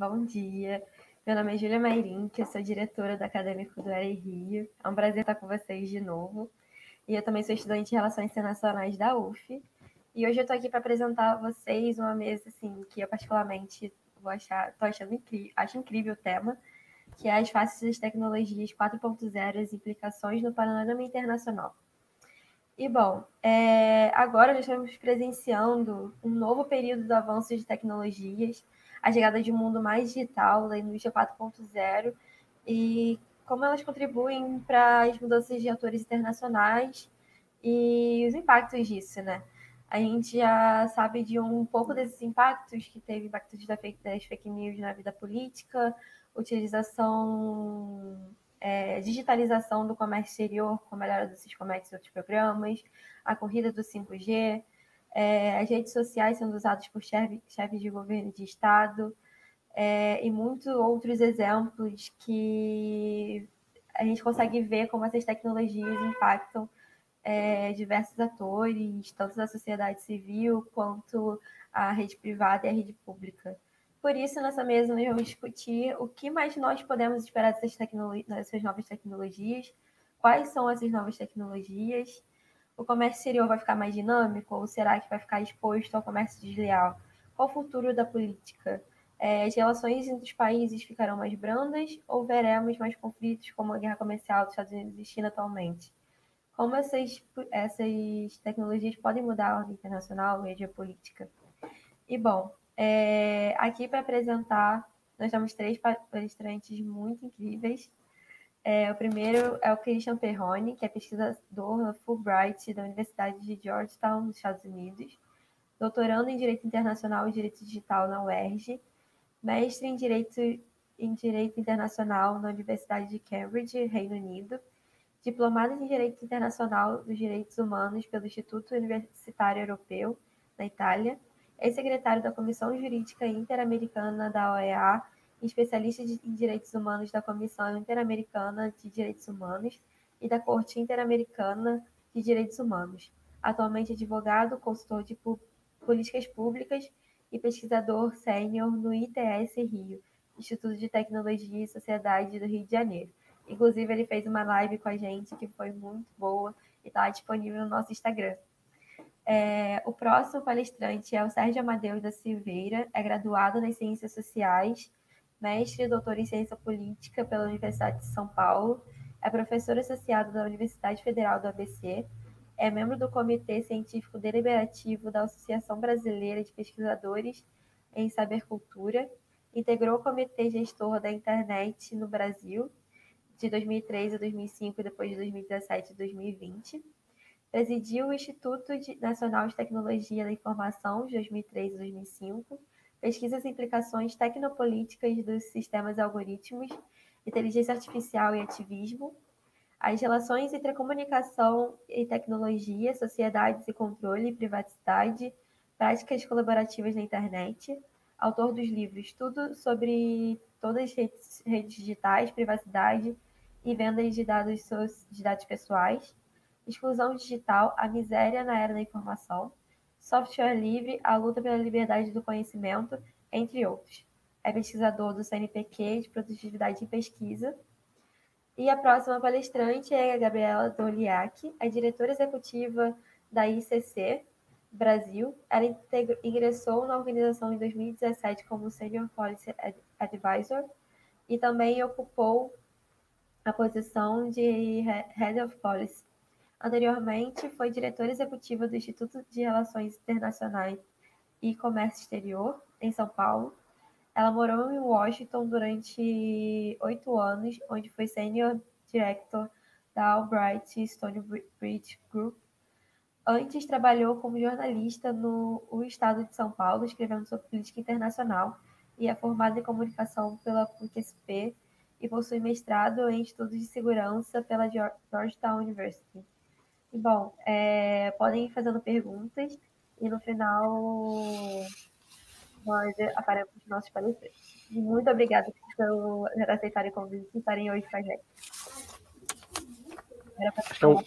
bom dia. Meu nome é Júlia Mairim, que eu sou diretora da Acadêmico do Rio. É um prazer estar com vocês de novo. E eu também sou estudante de Relações Internacionais da UF. E hoje eu estou aqui para apresentar a vocês uma mesa assim, que eu particularmente acho incrível o tema, que é as faces das tecnologias 4.0 e as implicações no panorama internacional. E, bom, agora nós estamos presenciando um novo período do avanço de tecnologias, a chegada de um mundo mais digital, da indústria 4.0, e como elas contribuem para as mudanças de atores internacionais e os impactos disso, né? A gente já sabe de um pouco desses impactos, que teve impactos das fake news na vida política, utilização digitalização do comércio exterior, com a melhora do Siscomex e outros programas, a corrida do 5G, as redes sociais sendo usadas por chefes de governo de Estado, e muitos outros exemplos que a gente consegue ver como essas tecnologias impactam diversos atores, tanto da sociedade civil quanto a rede privada e a rede pública. Por isso, nessa mesa, nós vamos discutir o que mais nós podemos esperar dessas novas tecnologias, quais são essas novas tecnologias, o comércio exterior vai ficar mais dinâmico ou será que vai ficar exposto ao comércio desleal? Qual o futuro da política? As relações entre os países ficarão mais brandas ou veremos mais conflitos como a guerra comercial dos Estados Unidos e China atualmente? Como essas tecnologias podem mudar a ordem internacional e a geopolítica? E, bom, aqui para apresentar, nós temos 3 palestrantes muito incríveis. O primeiro é o Christian Perrone, que é pesquisador na Fulbright da Universidade de Georgetown, nos Estados Unidos, doutorando em Direito Internacional e Direito Digital na UERJ, mestre em Direito Internacional na Universidade de Cambridge, Reino Unido, diplomado em Direito Internacional dos Direitos Humanos pelo Instituto Universitário Europeu, na Itália, ex-secretário da Comissão Jurídica Interamericana da OEA, especialista em Direitos Humanos da Comissão Interamericana de Direitos Humanos e da Corte Interamericana de Direitos Humanos. Atualmente advogado, consultor de políticas públicas e pesquisador sênior no ITS Rio, Instituto de Tecnologia e Sociedade do Rio de Janeiro. Inclusive, ele fez uma live com a gente que foi muito boa e está disponível no nosso Instagram. O próximo palestrante é o Sérgio Amadeu da Silveira, é graduado nas Ciências Sociais, mestre e doutor em Ciência Política pela Universidade de São Paulo, é professor associado da Universidade Federal do ABC, é membro do Comitê Científico Deliberativo da Associação Brasileira de Pesquisadores em Sabercultura, integrou o Comitê Gestor da Internet no Brasil, de 2003 a 2005 e depois de 2017 a 2020. Presidiu o Instituto Nacional de Tecnologia da Informação, de 2003 a 2005. Pesquisa as implicações tecnopolíticas dos sistemas e algoritmos, inteligência artificial e ativismo. As relações entre a comunicação e tecnologia, sociedades e controle e privacidade, práticas colaborativas na internet. Autor dos livros Tudo sobre todas as redes digitais, privacidade e vendas de dados pessoais, exclusão digital, a miséria na era da informação, software livre, a luta pela liberdade do conhecimento, entre outros. É pesquisador do CNPq de produtividade em pesquisa. E a próxima palestrante é a Gabriela Doliak, é diretora executiva da ICC Brasil. Ela ingressou na organização em 2017 como Senior Policy Advisor e também ocupou a posição de Head of Policy. Anteriormente, foi diretora executiva do Instituto de Relações Internacionais e Comércio Exterior, em São Paulo. Ela morou em Washington durante 8 anos, onde foi Senior Director da Albright Stonebridge Group. Antes, trabalhou como jornalista no O Estado de São Paulo, escrevendo sobre política internacional, e é formada em comunicação pela PUC-SP e possui mestrado em estudos de segurança pela Georgetown University. E, bom, podem ir fazendo perguntas e no final nós aparecemos os nossos palestrantes. E muito obrigada por aceitarem o convite e estarem hoje com a gente. Então,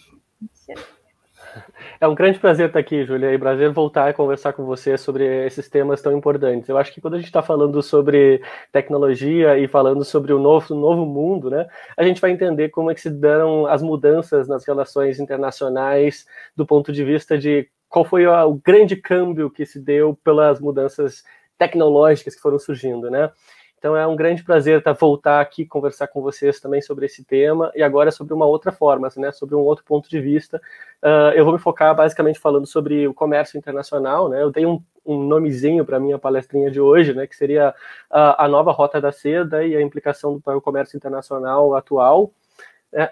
É um grande prazer estar aqui, Júlia, e prazer voltar a conversar com você sobre esses temas tão importantes. Eu acho que quando a gente está falando sobre tecnologia e falando sobre o novo mundo, né, a gente vai entender como é que se dão as mudanças nas relações internacionais do ponto de vista de qual foi o grande câmbio que se deu pelas mudanças tecnológicas que foram surgindo, né? Então é um grande prazer voltar aqui conversar com vocês também sobre esse tema e agora sobre uma outra forma, né, sobre um outro ponto de vista. Eu vou me focar basicamente falando sobre o comércio internacional, né? Eu dei um nomezinho para a minha palestrinha de hoje, né, que seria a nova Rota da Seda e a implicação para o comércio internacional atual.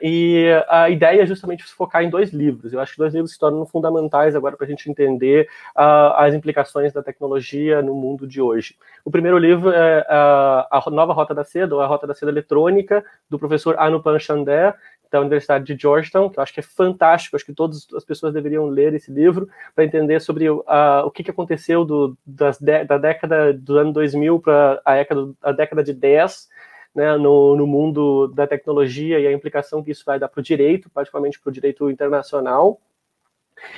E a ideia é justamente se focar em 2 livros. Eu acho que 2 livros se tornam fundamentais agora para a gente entender as implicações da tecnologia no mundo de hoje. O primeiro livro é a Nova Rota da Seda, ou a Rota da Seda Eletrônica, do professor Anupam Chandler, da Universidade de Georgetown, que eu acho que é fantástico, acho que todas as pessoas deveriam ler esse livro para entender sobre o que aconteceu da década do ano 2000 para a década de 10, né, no mundo da tecnologia e a implicação que isso vai dar para o direito, particularmente para o direito internacional.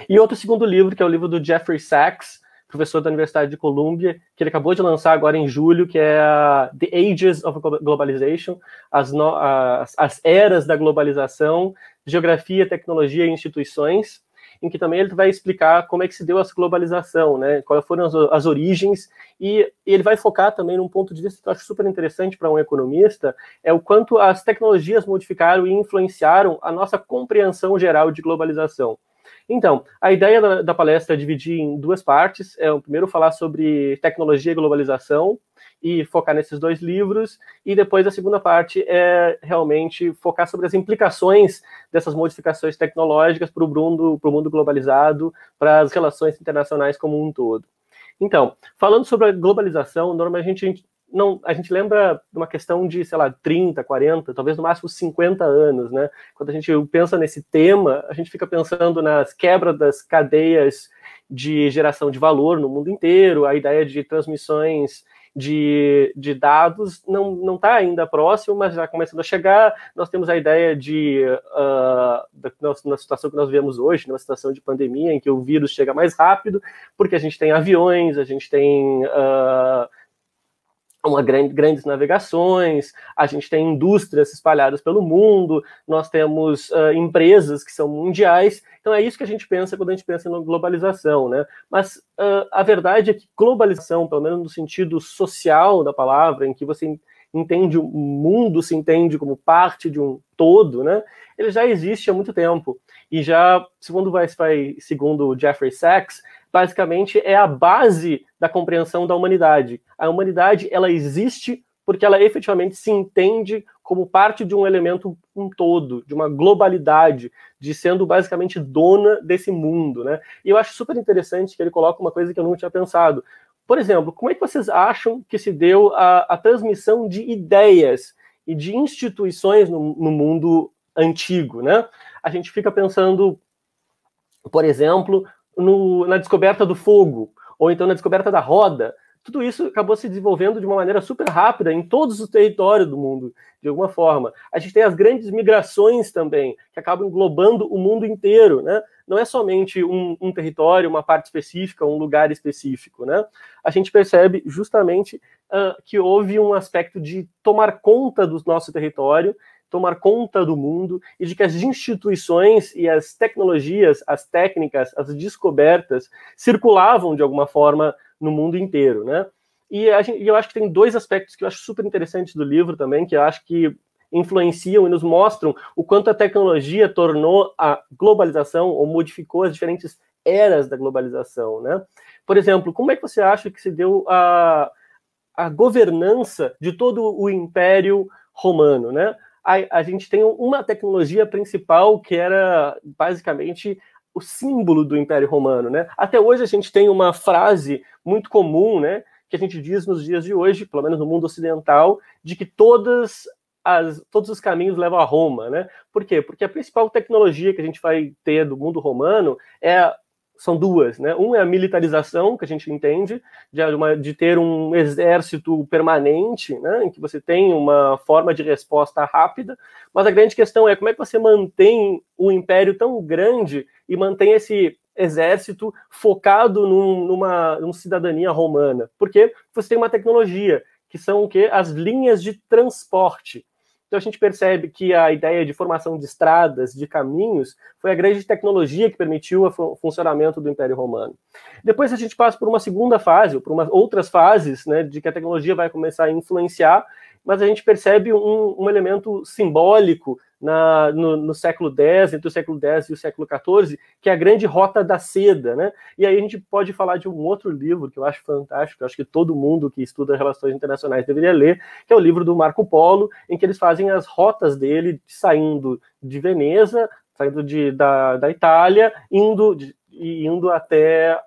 E outro segundo livro, que é o livro do Jeffrey Sachs, professor da Universidade de Columbia, que ele acabou de lançar agora em julho, que é The Ages of Globalization, as eras da globalização, geografia, tecnologia e instituições, em que também ele vai explicar como é que se deu essa globalização, né? Quais foram as origens, e ele vai focar também num ponto de vista que eu acho super interessante para um economista, é o quanto as tecnologias modificaram e influenciaram a nossa compreensão geral de globalização. Então, a ideia da palestra é dividir em 2 partes. Primeiro falar sobre tecnologia e globalização e focar nesses 2 livros, e depois a segunda parte é realmente focar sobre as implicações dessas modificações tecnológicas para o mundo globalizado, para as relações internacionais como um todo. Então, falando sobre a globalização, normalmente a gente lembra de uma questão de, sei lá, 30, 40, talvez no máximo 50 anos, né? Quando a gente pensa nesse tema, a gente fica pensando nas quebras das cadeias de geração de valor no mundo inteiro, a ideia de transmissões de dados não está ainda próximo, mas já começando a chegar. Nós temos a ideia na situação que nós vivemos hoje, numa situação de pandemia, em que o vírus chega mais rápido, porque a gente tem aviões, a gente tem grandes navegações, a gente tem indústrias espalhadas pelo mundo, nós temos empresas que são mundiais, então é isso que a gente pensa quando a gente pensa em globalização, né? Mas a verdade é que globalização, pelo menos no sentido social da palavra, em que você entende o mundo, se entende como parte de um todo, né? Ele já existe há muito tempo, e já, segundo o Jeffrey Sachs, basicamente é a base da compreensão da humanidade. A humanidade, ela existe porque ela efetivamente se entende como parte de um elemento um todo, de uma globalidade, de sendo basicamente dona desse mundo, né? E eu acho super interessante que ele coloca uma coisa que eu não tinha pensado. Por exemplo, como é que vocês acham que se deu a transmissão de ideias e de instituições no mundo antigo, né? A gente fica pensando, por exemplo, na descoberta do fogo, ou então na descoberta da roda. Tudo isso acabou se desenvolvendo de uma maneira super rápida em todos os territórios do mundo, de alguma forma. A gente tem as grandes migrações também, que acabam englobando o mundo inteiro, né? Não é somente um território, uma parte específica, um lugar específico, né? A gente percebe justamente que houve um aspecto de tomar conta do nosso território, tomar conta do mundo, e de que as instituições e as tecnologias, as técnicas, as descobertas circulavam de alguma forma no mundo inteiro, né? E eu acho que tem 2 aspectos que eu acho super interessantes do livro também, que eu acho que influenciam e nos mostram o quanto a tecnologia tornou a globalização ou modificou as diferentes eras da globalização, né? Por exemplo, como é que você acha que se deu a governança de todo o Império Romano, né? A gente tem uma tecnologia principal que era basicamente o símbolo do Império Romano, né? Até hoje a gente tem uma frase muito comum, né, que a gente diz nos dias de hoje, pelo menos no mundo ocidental, de que todos os caminhos levam a Roma, né? Por quê? Porque a principal tecnologia que a gente vai ter do mundo romano é são duas, né? Um é a militarização, que a gente entende, de ter um exército permanente, né? Em que você tem uma forma de resposta rápida, mas a grande questão é como é que você mantém um império tão grande e mantém esse exército focado numa cidadania romana. Porque você tem uma tecnologia, que são o quê? As linhas de transporte. Então a gente percebe que a ideia de formação de estradas, de caminhos, foi a grande tecnologia que permitiu o funcionamento do Império Romano. Depois a gente passa por uma segunda fase, ou por outras fases, né, de que a tecnologia vai começar a influenciar, mas a gente percebe um elemento simbólico no século X, entre o século X e o século XIV, que é a grande Rota da Seda, né? E aí a gente pode falar de um outro livro que eu acho fantástico, eu acho que todo mundo que estuda relações internacionais deveria ler, que é o livro do Marco Polo, em que eles fazem as rotas dele, saindo de Veneza, saindo da Itália, indo até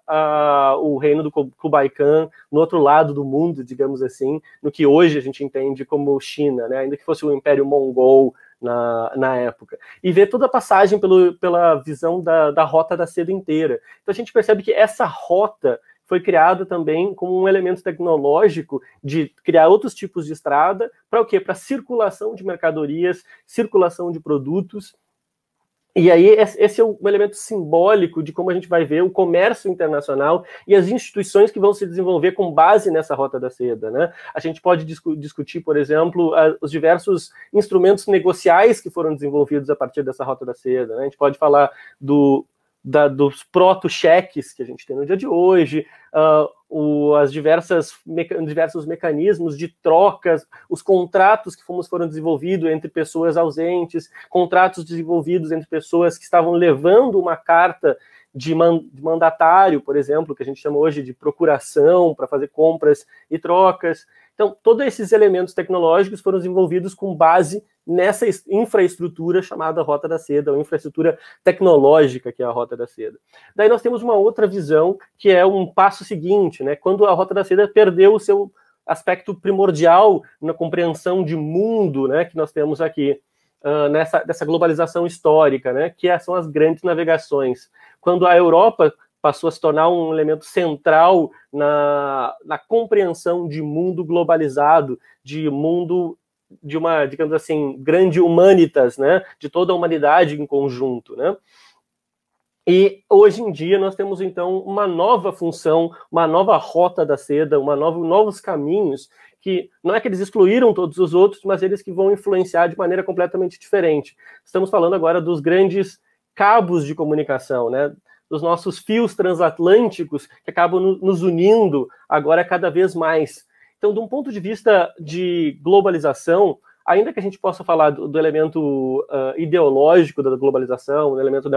o reino do Kublai Khan, no outro lado do mundo, digamos assim, no que hoje a gente entende como China, né? Ainda que fosse o Império Mongol na época. E ver toda a passagem pela visão da Rota da Seda inteira. Então a gente percebe que essa rota foi criada também como um elemento tecnológico de criar outros tipos de estrada, para o quê? Para circulação de mercadorias, circulação de produtos. E aí esse é um elemento simbólico de como a gente vai ver o comércio internacional e as instituições que vão se desenvolver com base nessa Rota da Seda, né? A gente pode discutir, por exemplo, os diversos instrumentos negociais que foram desenvolvidos a partir dessa Rota da Seda, né? A gente pode falar dos proto-cheques que a gente tem no dia de hoje, os diversos mecanismos de trocas, os contratos que foram desenvolvidos entre pessoas ausentes, contratos desenvolvidos entre pessoas que estavam levando uma carta de mandatário, por exemplo, que a gente chama hoje de procuração, para fazer compras e trocas. Então, todos esses elementos tecnológicos foram desenvolvidos com base nessa infraestrutura chamada Rota da Seda, ou infraestrutura tecnológica, que é a Rota da Seda. Daí nós temos uma outra visão, que é um passo seguinte, né? Quando a Rota da Seda perdeu o seu aspecto primordial na compreensão de mundo, né, que nós temos aqui, dessa globalização histórica, né, que são as grandes navegações. Quando a Europa passou a se tornar um elemento central na compreensão de mundo globalizado, de mundo de uma, digamos assim, grande humanitas, né, de toda a humanidade em conjunto, né? E hoje em dia nós temos então uma nova função, uma nova Rota da Seda, novos caminhos que não é que eles excluíram todos os outros, mas eles que vão influenciar de maneira completamente diferente. Estamos falando agora dos grandes cabos de comunicação, né? Dos nossos fios transatlânticos que acabam nos unindo agora cada vez mais. Então, de um ponto de vista de globalização, ainda que a gente possa falar do elemento ideológico da globalização, do elemento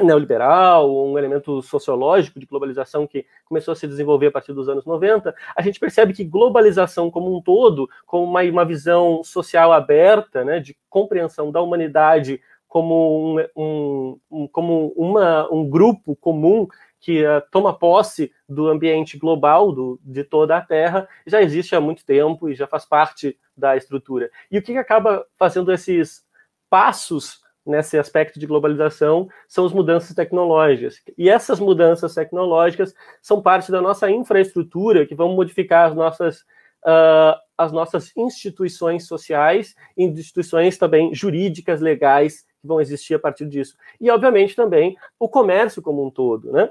neoliberal, um elemento sociológico de globalização que começou a se desenvolver a partir dos anos 90, a gente percebe que globalização como um todo, como uma visão social aberta, né, de compreensão da humanidade como um grupo comum que toma posse do ambiente global, de toda a Terra, já existe há muito tempo e já faz parte da estrutura. E o que acaba fazendo esses passos nesse aspecto de globalização são as mudanças tecnológicas. E essas mudanças tecnológicas são parte da nossa infraestrutura, que vão modificar as nossas instituições sociais e instituições também jurídicas, legais, que vão existir a partir disso. E, obviamente, também o comércio como um todo, né?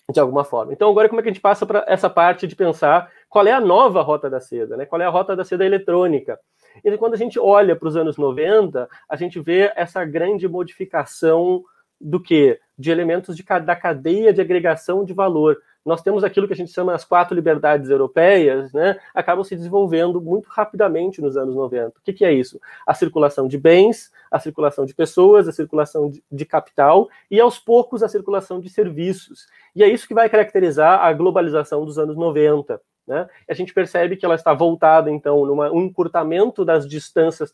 De alguma forma. Então, agora como é que a gente passa para essa parte de pensar qual é a nova Rota da Seda, né? Qual é a Rota da Seda eletrônica? E quando a gente olha para os anos 90, a gente vê essa grande modificação do quê? De elementos da cadeia de agregação de valor. Nós temos aquilo que a gente chama as 4 liberdades europeias, né? Acabam se desenvolvendo muito rapidamente nos anos 90. O que é isso? A circulação de bens, a circulação de pessoas, a circulação de capital e, aos poucos, a circulação de serviços. E é isso que vai caracterizar a globalização dos anos 90. Né? A gente percebe que ela está voltada, então, um encurtamento das distâncias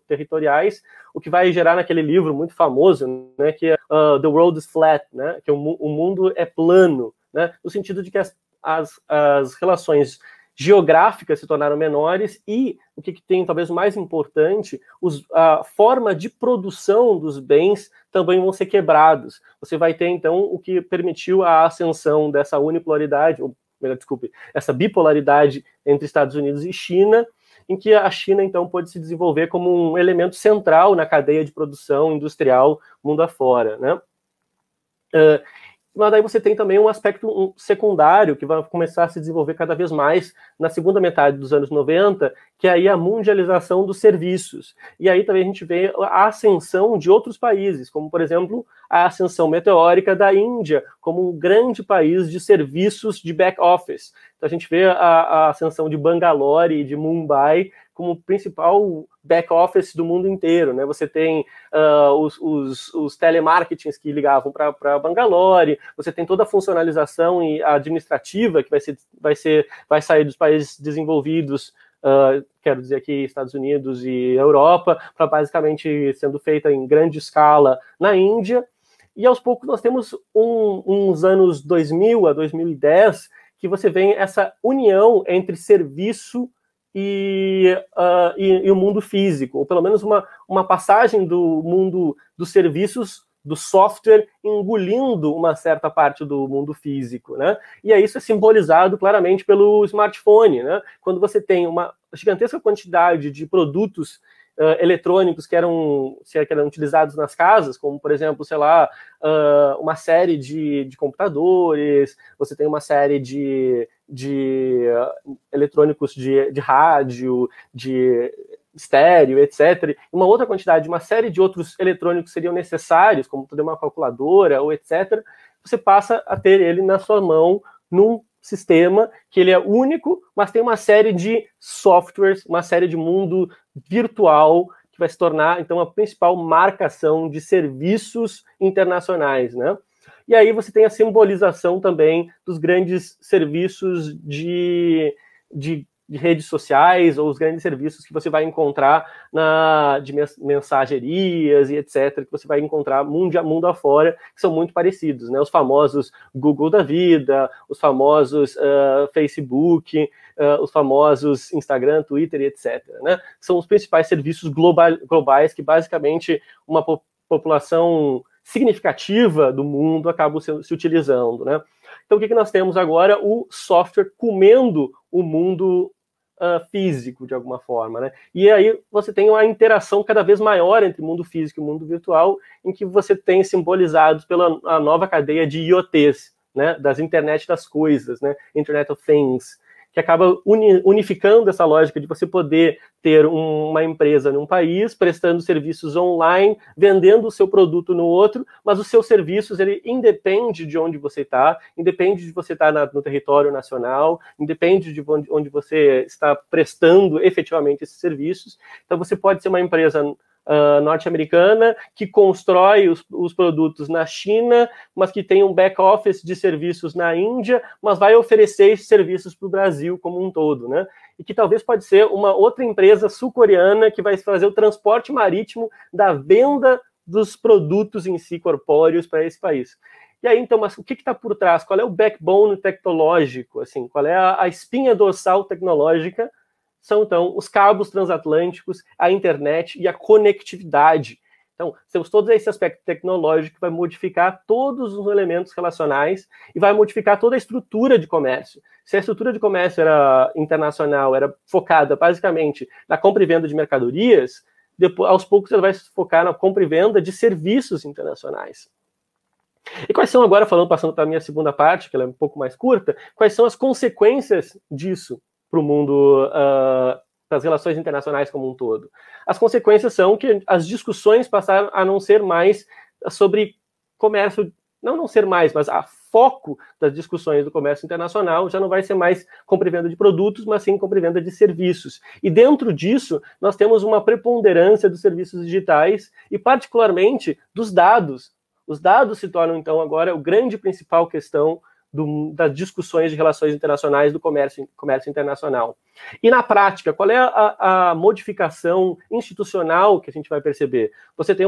territoriais, o que vai gerar naquele livro muito famoso, né, que é The World is Flat, né, que o mundo é plano, né, no sentido de que as relações geográficas se tornaram menores e, o que tem talvez o mais importante, a forma de produção dos bens também vão ser quebrados. Você vai ter, então, o que permitiu a ascensão dessa unipolaridade, ou melhor, desculpe, essa bipolaridade entre Estados Unidos e China, em que a China, então, pôde se desenvolver como um elemento central na cadeia de produção industrial mundo afora, né? Mas daí você tem também um aspecto secundário que vai começar a se desenvolver cada vez mais na segunda metade dos anos 90, que é aí a mundialização dos serviços. E aí também a gente vê a ascensão de outros países, como, por exemplo, a ascensão meteórica da Índia, como um grande país de serviços de back-office. Então a gente vê a ascensão de Bangalore e de Mumbai como principal back-office do mundo inteiro, né? Você tem os telemarketings que ligavam para Bangalore, você tem toda a funcionalização e administrativa que vai sair dos países desenvolvidos, quero dizer aqui Estados Unidos e Europa, para basicamente sendo feita em grande escala na Índia. E aos poucos nós temos uns anos 2000 a 2010 que você vê essa união entre serviço e o mundo físico, ou pelo menos uma passagem do mundo dos serviços, do software, engolindo uma certa parte do mundo físico, né? E aí isso é simbolizado claramente pelo smartphone, né? Quando você tem uma gigantesca quantidade de produtos eletrônicos que eram utilizados nas casas, como, por exemplo, sei lá, uma série de computadores, você tem uma série de eletrônicos de rádio, de estéreo, etc. Uma outra quantidade, uma série de outros eletrônicos seriam necessários, como poder uma calculadora, ou etc. Você passa a ter ele na sua mão num sistema que ele é único, mas tem uma série de softwares, uma série de mundo virtual que vai se tornar, então, a principal marcação de serviços internacionais, né? E aí você tem a simbolização também dos grandes serviços de redes sociais, ou os grandes serviços que você vai encontrar de mensagerias e etc., que você vai encontrar mundo afora, que são muito parecidos, né? Os famosos Google da vida, os famosos Facebook, os famosos Instagram, Twitter e etc., né? São os principais serviços globais que basicamente uma população significativa do mundo acaba se utilizando, né? Então, o que nós temos agora? O software comendo o mundo físico, de alguma forma, né? E aí você tem uma interação cada vez maior entre o mundo físico e o mundo virtual, em que você tem simbolizados pela a nova cadeia de IoTs, né? Das Internet das Coisas, né? Internet of Things, que acaba unificando essa lógica de você poder ter uma empresa num país, prestando serviços online, vendendo o seu produto no outro, mas os seus serviços, ele independe de onde você está, independe de você estar no território nacional, independe de onde você está prestando efetivamente esses serviços. Então você pode ser uma empresa norte-americana que constrói os produtos na China, mas que tem um back-office de serviços na Índia, mas vai oferecer esses serviços para o Brasil como um todo, né? E que talvez pode ser uma outra empresa sul-coreana que vai fazer o transporte marítimo da venda dos produtos em si corpóreos para esse país. E aí, então, mas o que está por trás? Qual é o backbone tecnológico? Assim, qual é a espinha dorsal tecnológica? São, então, os cabos transatlânticos, a internet e a conectividade. Então, temos todo esse aspecto tecnológico que vai modificar todos os elementos relacionais e vai modificar toda a estrutura de comércio. Se a estrutura de comércio era internacional, era focada basicamente na compra e venda de mercadorias, depois, aos poucos ela vai se focar na compra e venda de serviços internacionais. E quais são agora, passando para a minha segunda parte, que ela é um pouco mais curta, quais são as consequências disso para o mundo, para as relações internacionais como um todo? As consequências são que as discussões passaram a não ser mais sobre comércio, não ser mais, mas a foco das discussões do comércio internacional já não vai ser mais compra e venda de produtos, mas sim compra e venda de serviços. E dentro disso, nós temos uma preponderância dos serviços digitais e, particularmente, dos dados. Os dados se tornam, então, agora o grande principal questão das discussões de relações internacionais do comércio internacional. E na prática, qual é a modificação institucional que a gente vai perceber? Você tem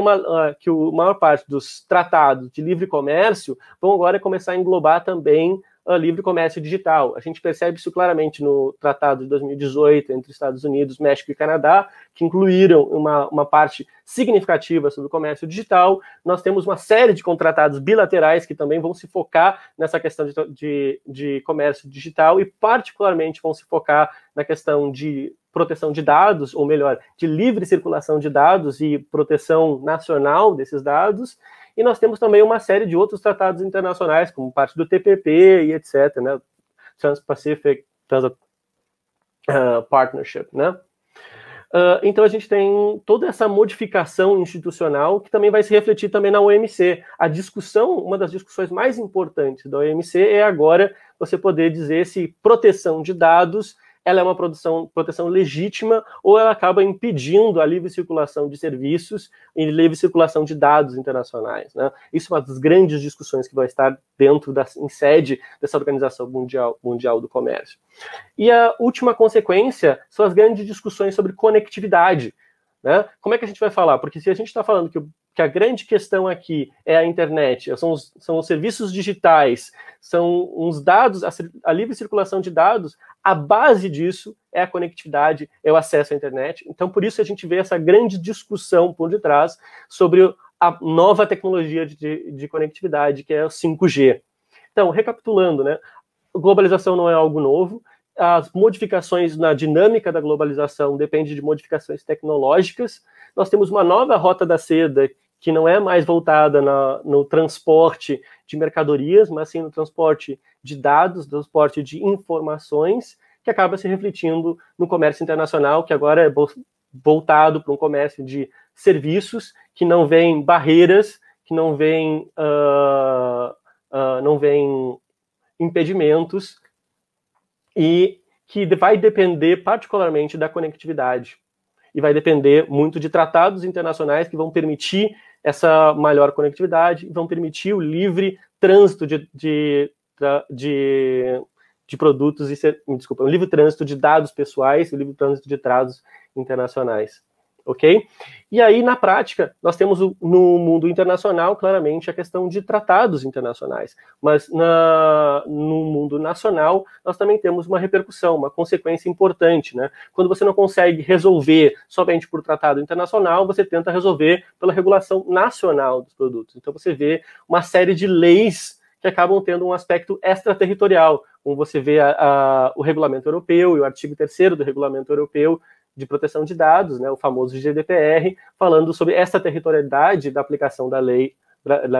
que a maior parte dos tratados de livre comércio vão agora começar a englobar também livre comércio digital. A gente percebe isso claramente no Tratado de 2018 entre Estados Unidos, México e Canadá, que incluíram uma parte significativa sobre o comércio digital. Nós temos uma série de contratados bilaterais que também vão se focar nessa questão de comércio digital e, particularmente, vão se focar na questão de proteção de dados, ou melhor, de livre circulação de dados e proteção nacional desses dados. E nós temos também uma série de outros tratados internacionais, como parte do TPP e etc., né? Trans-Pacific Partnership, né? Então a gente tem toda essa modificação institucional que também vai se refletir também na OMC. A discussão, uma das discussões mais importantes da OMC é agora você poder dizer se proteção de dados ela é uma proteção legítima ou ela acaba impedindo a livre circulação de serviços e livre circulação de dados internacionais, né? Isso é uma das grandes discussões que vai estar em sede dessa Organização Mundial do Comércio. E a última consequência são as grandes discussões sobre conectividade, né? Como é que a gente vai falar? Porque se a gente está falando que a grande questão aqui é a internet, são os serviços digitais, são os dados, a livre circulação de dados, a base disso é a conectividade, é o acesso à internet. Então, por isso a gente vê essa grande discussão por detrás sobre a nova tecnologia de conectividade, que é o 5G. Então, recapitulando, né? Globalização não é algo novo. As modificações na dinâmica da globalização dependem de modificações tecnológicas. Nós temos uma nova rota da seda que não é mais voltada no transporte de mercadorias, mas sim no transporte de dados, transporte de informações, que acaba se refletindo no comércio internacional, que agora é voltado para um comércio de serviços, que não vem barreiras, que não vem impedimentos, e que vai depender particularmente da conectividade. E vai depender muito de tratados internacionais que vão permitir essa maior conectividade, vão permitir o livre trânsito de produtos o livre trânsito de dados pessoais, o livre trânsito de dados internacionais. Ok? E aí, na prática, nós temos no mundo internacional, claramente, a questão de tratados internacionais. Mas no mundo nacional, nós também temos uma repercussão, uma consequência importante, né? Quando você não consegue resolver somente por tratado internacional, você tenta resolver pela regulação nacional dos produtos. Então, você vê uma série de leis que acabam tendo um aspecto extraterritorial, como você vê o Regulamento Europeu e o artigo 3º do Regulamento Europeu de Proteção de Dados, né, o famoso GDPR, falando sobre essa territorialidade da aplicação da lei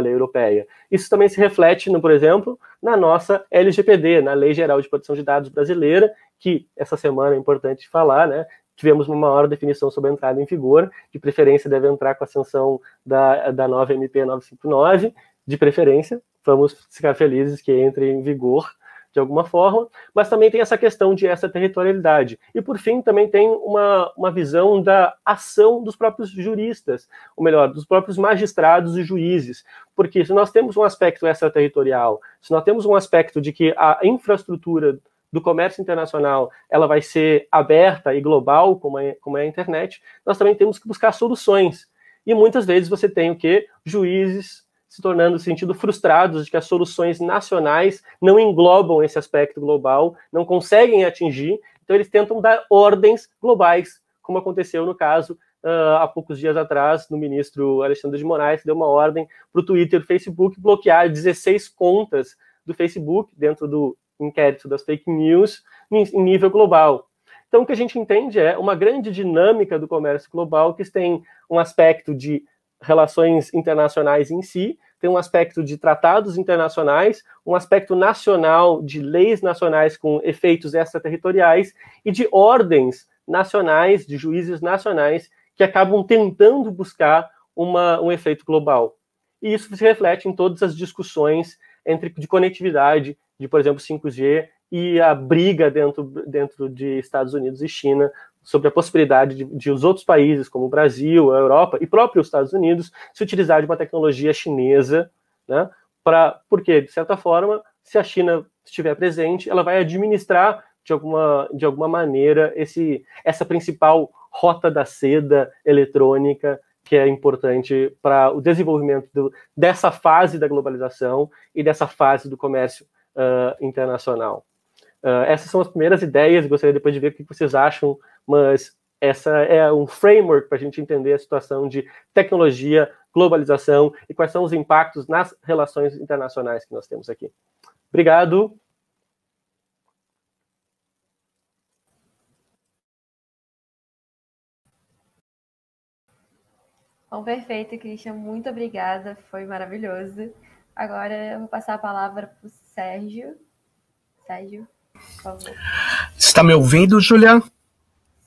europeia. Isso também se reflete, por exemplo, na nossa LGPD, na Lei Geral de Proteção de Dados brasileira, que essa semana é importante falar, né? Tivemos uma maior definição sobre a entrada em vigor, de preferência deve entrar com a sanção da nova MP 959, de preferência, vamos ficar felizes que entre em vigor de alguma forma, mas também tem essa questão de essa territorialidade. E, por fim, também tem uma visão da ação dos próprios juristas, ou melhor, dos próprios magistrados e juízes, porque se nós temos um aspecto extraterritorial, se nós temos um aspecto de que a infraestrutura do comércio internacional ela vai ser aberta e global, como é a internet, nós também temos que buscar soluções. E muitas vezes você tem o quê? Juízes se tornando, no sentido, frustrados de que as soluções nacionais não englobam esse aspecto global, não conseguem atingir, então eles tentam dar ordens globais, como aconteceu no caso, há poucos dias atrás, no ministro Alexandre de Moraes, que deu uma ordem para o Twitter e o Facebook bloquear 16 contas do Facebook dentro do inquérito das fake news em nível global. Então, o que a gente entende é uma grande dinâmica do comércio global que tem um aspecto de relações internacionais em si, tem um aspecto de tratados internacionais, um aspecto nacional de leis nacionais com efeitos extraterritoriais e de ordens nacionais, de juízes nacionais que acabam tentando buscar um efeito global. E isso se reflete em todas as discussões de conectividade, de, por exemplo, 5G e a briga dentro de Estados Unidos e China sobre a possibilidade de os outros países, como o Brasil, a Europa e próprio os Estados Unidos, se utilizar de uma tecnologia chinesa, né? Porque, de certa forma, se a China estiver presente, ela vai administrar, de alguma maneira, essa principal rota da seda eletrônica, que é importante para o desenvolvimento dessa fase da globalização e dessa fase do comércio internacional. Essas são as primeiras ideias, gostaria depois de ver o que vocês acham, mas essa é um framework para a gente entender a situação de tecnologia, globalização e quais são os impactos nas relações internacionais que nós temos aqui. Obrigado. Bom, perfeito, Christian. Muito obrigada. Foi maravilhoso. Agora eu vou passar a palavra para o Sérgio. Sérgio, por favor. Está me ouvindo, Julian?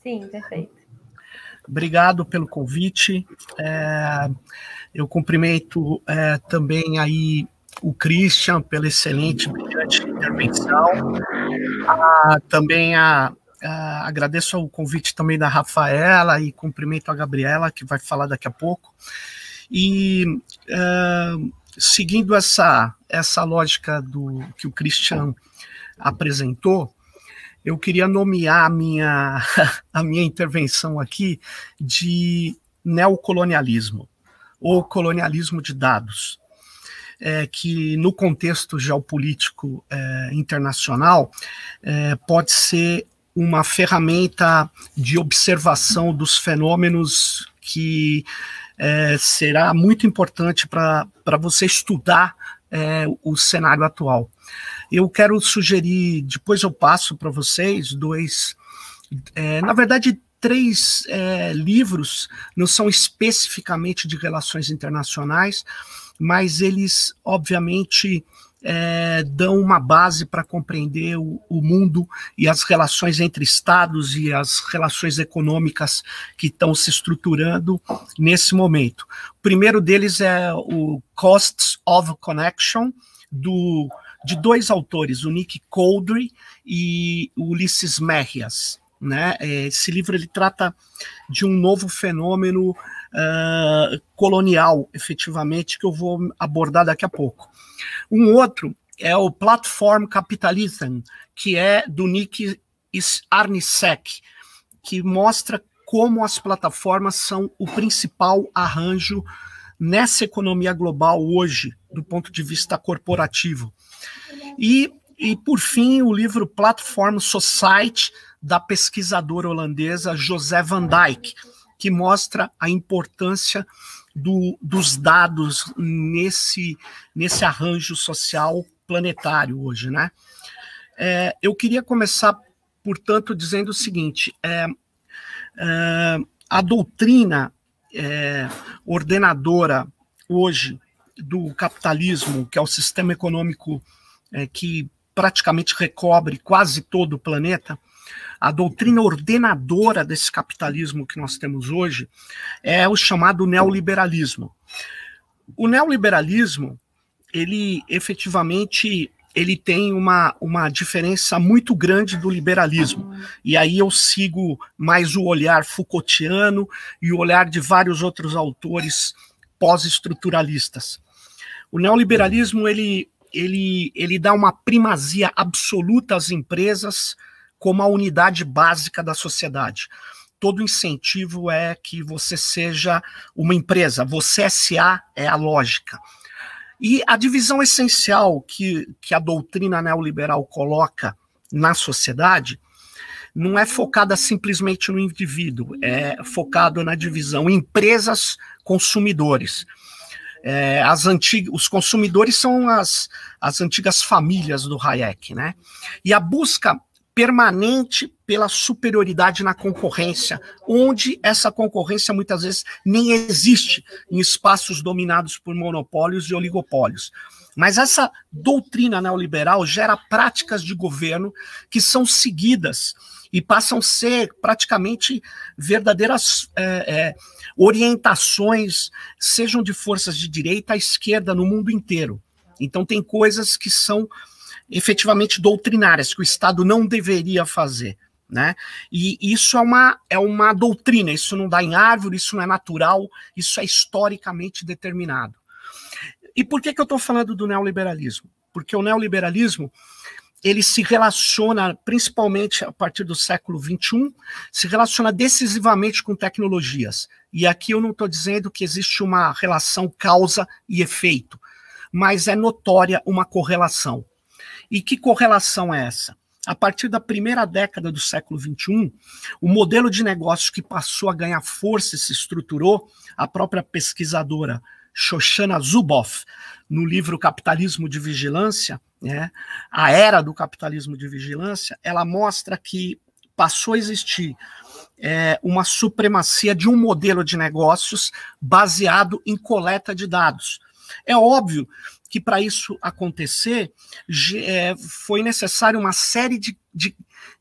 Sim, perfeito. Obrigado pelo convite. Eu cumprimento também aí o Christian pela excelente, brilhante intervenção. Também agradeço o convite também da Rafaela e cumprimento a Gabriela, que vai falar daqui a pouco. E seguindo essa lógica que o Christian apresentou, eu queria nomear a minha intervenção aqui de neocolonialismo, ou colonialismo de dados, que no contexto geopolítico internacional pode ser uma ferramenta de observação dos fenômenos que será muito importante para você estudar o cenário atual. Eu quero sugerir, depois eu passo para vocês, na verdade, 3 livros, não são especificamente de relações internacionais, mas eles, obviamente, dão uma base para compreender o mundo e as relações entre estados e as relações econômicas que estão se estruturando nesse momento. O primeiro deles é o Costs of Connection, de 2 autores, o Nick Couldry e o Ulisses Merrias, né? Esse livro ele trata de um novo fenômeno colonial, efetivamente, que eu vou abordar daqui a pouco. Um outro é o Platform Capitalism, que é do Nick Arnisek, que mostra como as plataformas são o principal arranjo nessa economia global hoje, do ponto de vista corporativo. E por fim, o livro Platform Society, da pesquisadora holandesa José van Dijk, que mostra a importância dos dados nesse arranjo social planetário hoje, né? Eu queria começar, portanto, dizendo o seguinte, a doutrina ordenadora hoje do capitalismo, que é o sistema econômico que praticamente recobre quase todo o planeta, a doutrina ordenadora desse capitalismo que nós temos hoje é o chamado neoliberalismo. O neoliberalismo, ele efetivamente tem uma diferença muito grande do liberalismo. E aí eu sigo mais o olhar Foucaultiano e o olhar de vários outros autores pós-estruturalistas. O neoliberalismo, ele dá uma primazia absoluta às empresas como a unidade básica da sociedade. Todo incentivo é que você seja uma empresa, você S.A. é a lógica. E a divisão essencial que a doutrina neoliberal coloca na sociedade não é focada simplesmente no indivíduo, é focado na divisão empresas-consumidores. Os consumidores são as antigas famílias do Hayek, né? E a busca permanente pela superioridade na concorrência, onde essa concorrência muitas vezes nem existe em espaços dominados por monopólios e oligopólios. Mas essa doutrina neoliberal gera práticas de governo que são seguidas e passam a ser praticamente verdadeiras orientações, sejam de forças de direita à esquerda no mundo inteiro. Então tem coisas que são efetivamente doutrinárias, que o Estado não deveria fazer, né? E isso é uma doutrina, isso não dá em árvore, isso não é natural, isso é historicamente determinado. E por que eu estou falando do neoliberalismo? Porque o neoliberalismo, ele se relaciona, principalmente a partir do século XXI, se relaciona decisivamente com tecnologias. E aqui eu não estou dizendo que existe uma relação causa e efeito, mas é notória uma correlação. E que correlação é essa? A partir da primeira década do século XXI, o modelo de negócio que passou a ganhar força e se estruturou, a própria pesquisadora Shoshana Zuboff, no livro Capitalismo de Vigilância, né, a era do capitalismo de vigilância, ela mostra que passou a existir uma supremacia de um modelo de negócios baseado em coleta de dados. É óbvio que para isso acontecer foi necessário uma série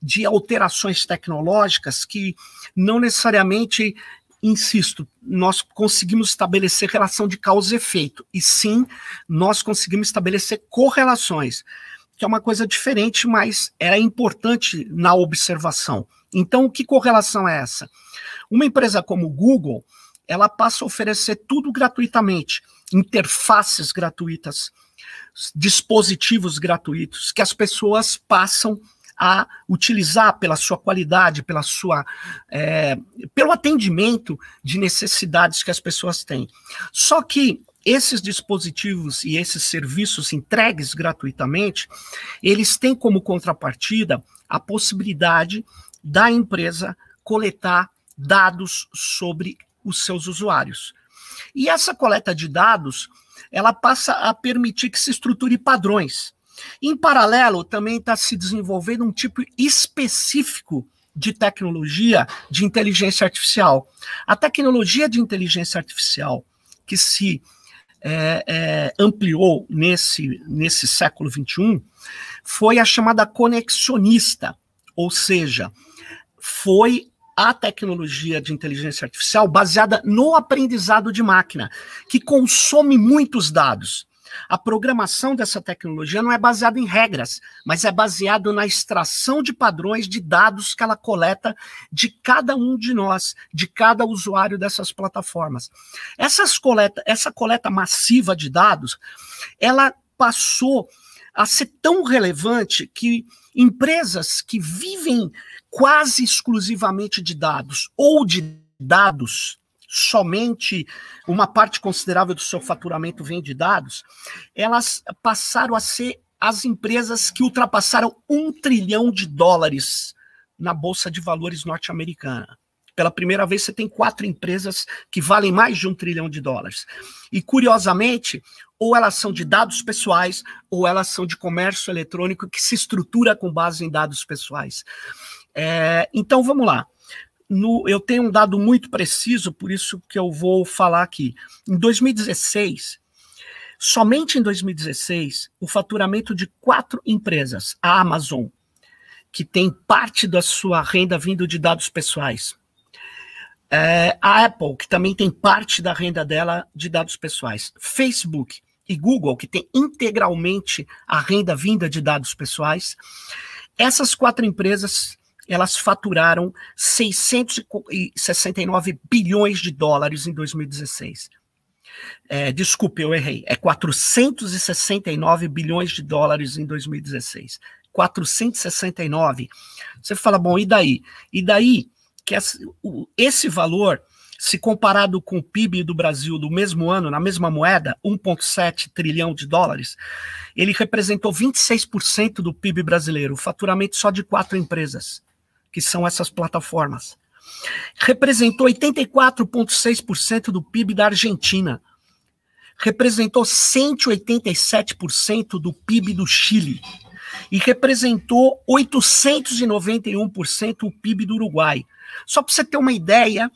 de alterações tecnológicas que não necessariamente, insisto, nós conseguimos estabelecer relação de causa e efeito, e sim, nós conseguimos estabelecer correlações, que é uma coisa diferente, mas é importante na observação. Então, que correlação é essa? Uma empresa como o Google, ela passa a oferecer tudo gratuitamente, interfaces gratuitas, dispositivos gratuitos, que as pessoas passam a utilizar pela sua qualidade, pelo atendimento de necessidades que as pessoas têm. Só que esses dispositivos e esses serviços entregues gratuitamente, eles têm como contrapartida a possibilidade da empresa coletar dados sobre os seus usuários. E essa coleta de dados, ela passa a permitir que se estruture padrões. Em paralelo, também está se desenvolvendo um tipo específico de tecnologia de inteligência artificial. A tecnologia de inteligência artificial que se ampliou nesse século XXI foi a chamada conexionista, ou seja, foi a tecnologia de inteligência artificial baseada no aprendizado de máquina, que consome muitos dados. A programação dessa tecnologia não é baseada em regras, mas é baseada na extração de padrões de dados que ela coleta de cada um de nós, de cada usuário dessas plataformas. Essa coleta massiva de dados, ela passou a ser tão relevante que empresas que vivem quase exclusivamente de dados, ou de dados, somente uma parte considerável do seu faturamento vem de dados, elas passaram a ser as empresas que ultrapassaram $1 trilhão na Bolsa de Valores norte-americana. Pela primeira vez, você tem 4 empresas que valem mais de $1 trilhão. E, curiosamente, ou elas são de dados pessoais, ou elas são de comércio eletrônico que se estrutura com base em dados pessoais. Então, vamos lá. Eu tenho um dado muito preciso, por isso que eu vou falar aqui. Em 2016, somente em 2016, o faturamento de 4 empresas, a Amazon, que tem parte da sua renda vindo de dados pessoais, a Apple, que também tem parte da renda dela de dados pessoais, Facebook e Google, que tem integralmente a renda vinda de dados pessoais, essas 4 empresas, elas faturaram $669 bilhões em 2016. Desculpe, eu errei. É $469 bilhões em 2016. 469. Você fala, bom, e daí? E daí que esse valor, se comparado com o PIB do Brasil do mesmo ano, na mesma moeda, $1,7 trilhão, ele representou 26% do PIB brasileiro, o faturamento só de 4 empresas, que são essas plataformas. Representou 84,6% do PIB da Argentina. Representou 187% do PIB do Chile. E representou 891% o PIB do Uruguai. Só para você ter uma ideia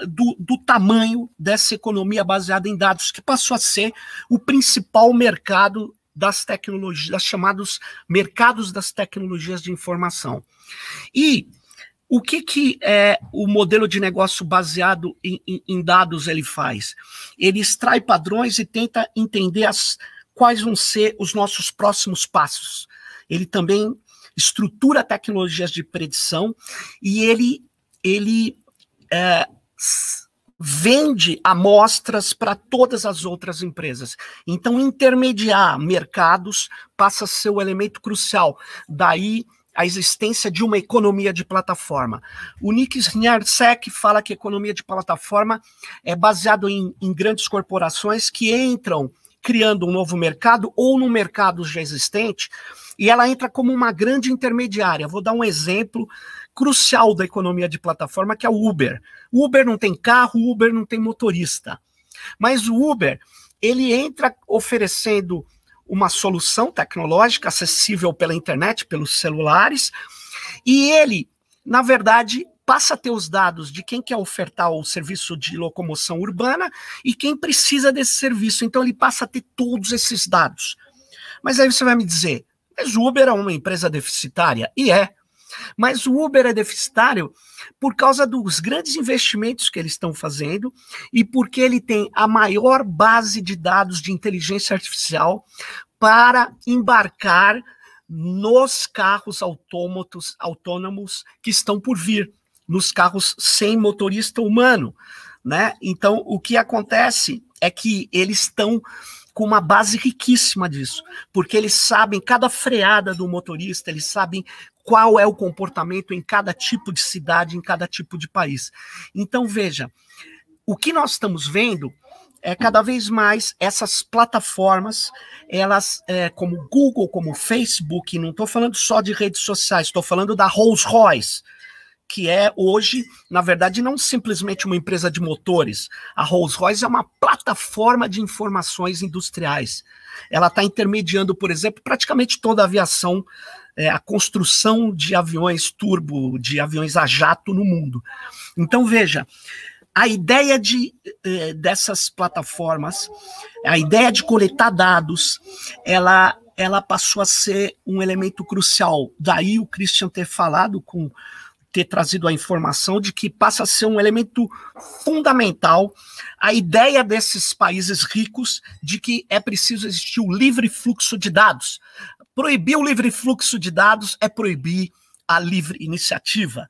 do tamanho dessa economia baseada em dados, que passou a ser o principal mercado das tecnologias, chamados mercados das tecnologias de informação. E o que o modelo de negócio baseado em dados ele faz? Ele extrai padrões e tenta entender quais vão ser os nossos próximos passos. Ele também estrutura tecnologias de predição e ele vende amostras para todas as outras empresas. Então, intermediar mercados passa a ser o elemento crucial. Daí a existência de uma economia de plataforma. O Nick Sniarsek fala que a economia de plataforma é baseado em grandes corporações que entram criando um novo mercado ou num mercado já existente, e ela entra como uma grande intermediária. Vou dar um exemplo crucial da economia de plataforma, que é o Uber. O Uber não tem carro, o Uber não tem motorista. Mas o Uber, ele entra oferecendo uma solução tecnológica acessível pela internet, pelos celulares, e ele, na verdade, passa a ter os dados de quem quer ofertar o serviço de locomoção urbana e quem precisa desse serviço. Então ele passa a ter todos esses dados. Mas aí você vai me dizer, mas o Uber é uma empresa deficitária? E é. Mas o Uber é deficitário por causa dos grandes investimentos que eles estão fazendo e porque ele tem a maior base de dados de inteligência artificial para embarcar nos carros autônomos que estão por vir, nos carros sem motorista humano, né? Então, o que acontece é que eles estão com uma base riquíssima disso, porque eles sabem cada freada do motorista, eles sabem qual é o comportamento em cada tipo de cidade, em cada tipo de país. Então, veja, o que nós estamos vendo é cada vez mais essas plataformas, elas, como Google, como Facebook, não estou falando só de redes sociais, estou falando da Rolls-Royce, que é hoje, na verdade, não simplesmente uma empresa de motores. A Rolls-Royce é uma plataforma de informações industriais. Ela está intermediando, por exemplo, praticamente toda a aviação, a construção de aviões turbo, de aviões a jato no mundo. Então, veja, a ideia dessas plataformas, a ideia de coletar dados, ela passou a ser um elemento crucial. Daí o Christian ter trazido a informação de que passa a ser um elemento fundamental a ideia desses países ricos de que é preciso existir o livre fluxo de dados. Proibir o livre fluxo de dados é proibir a livre iniciativa,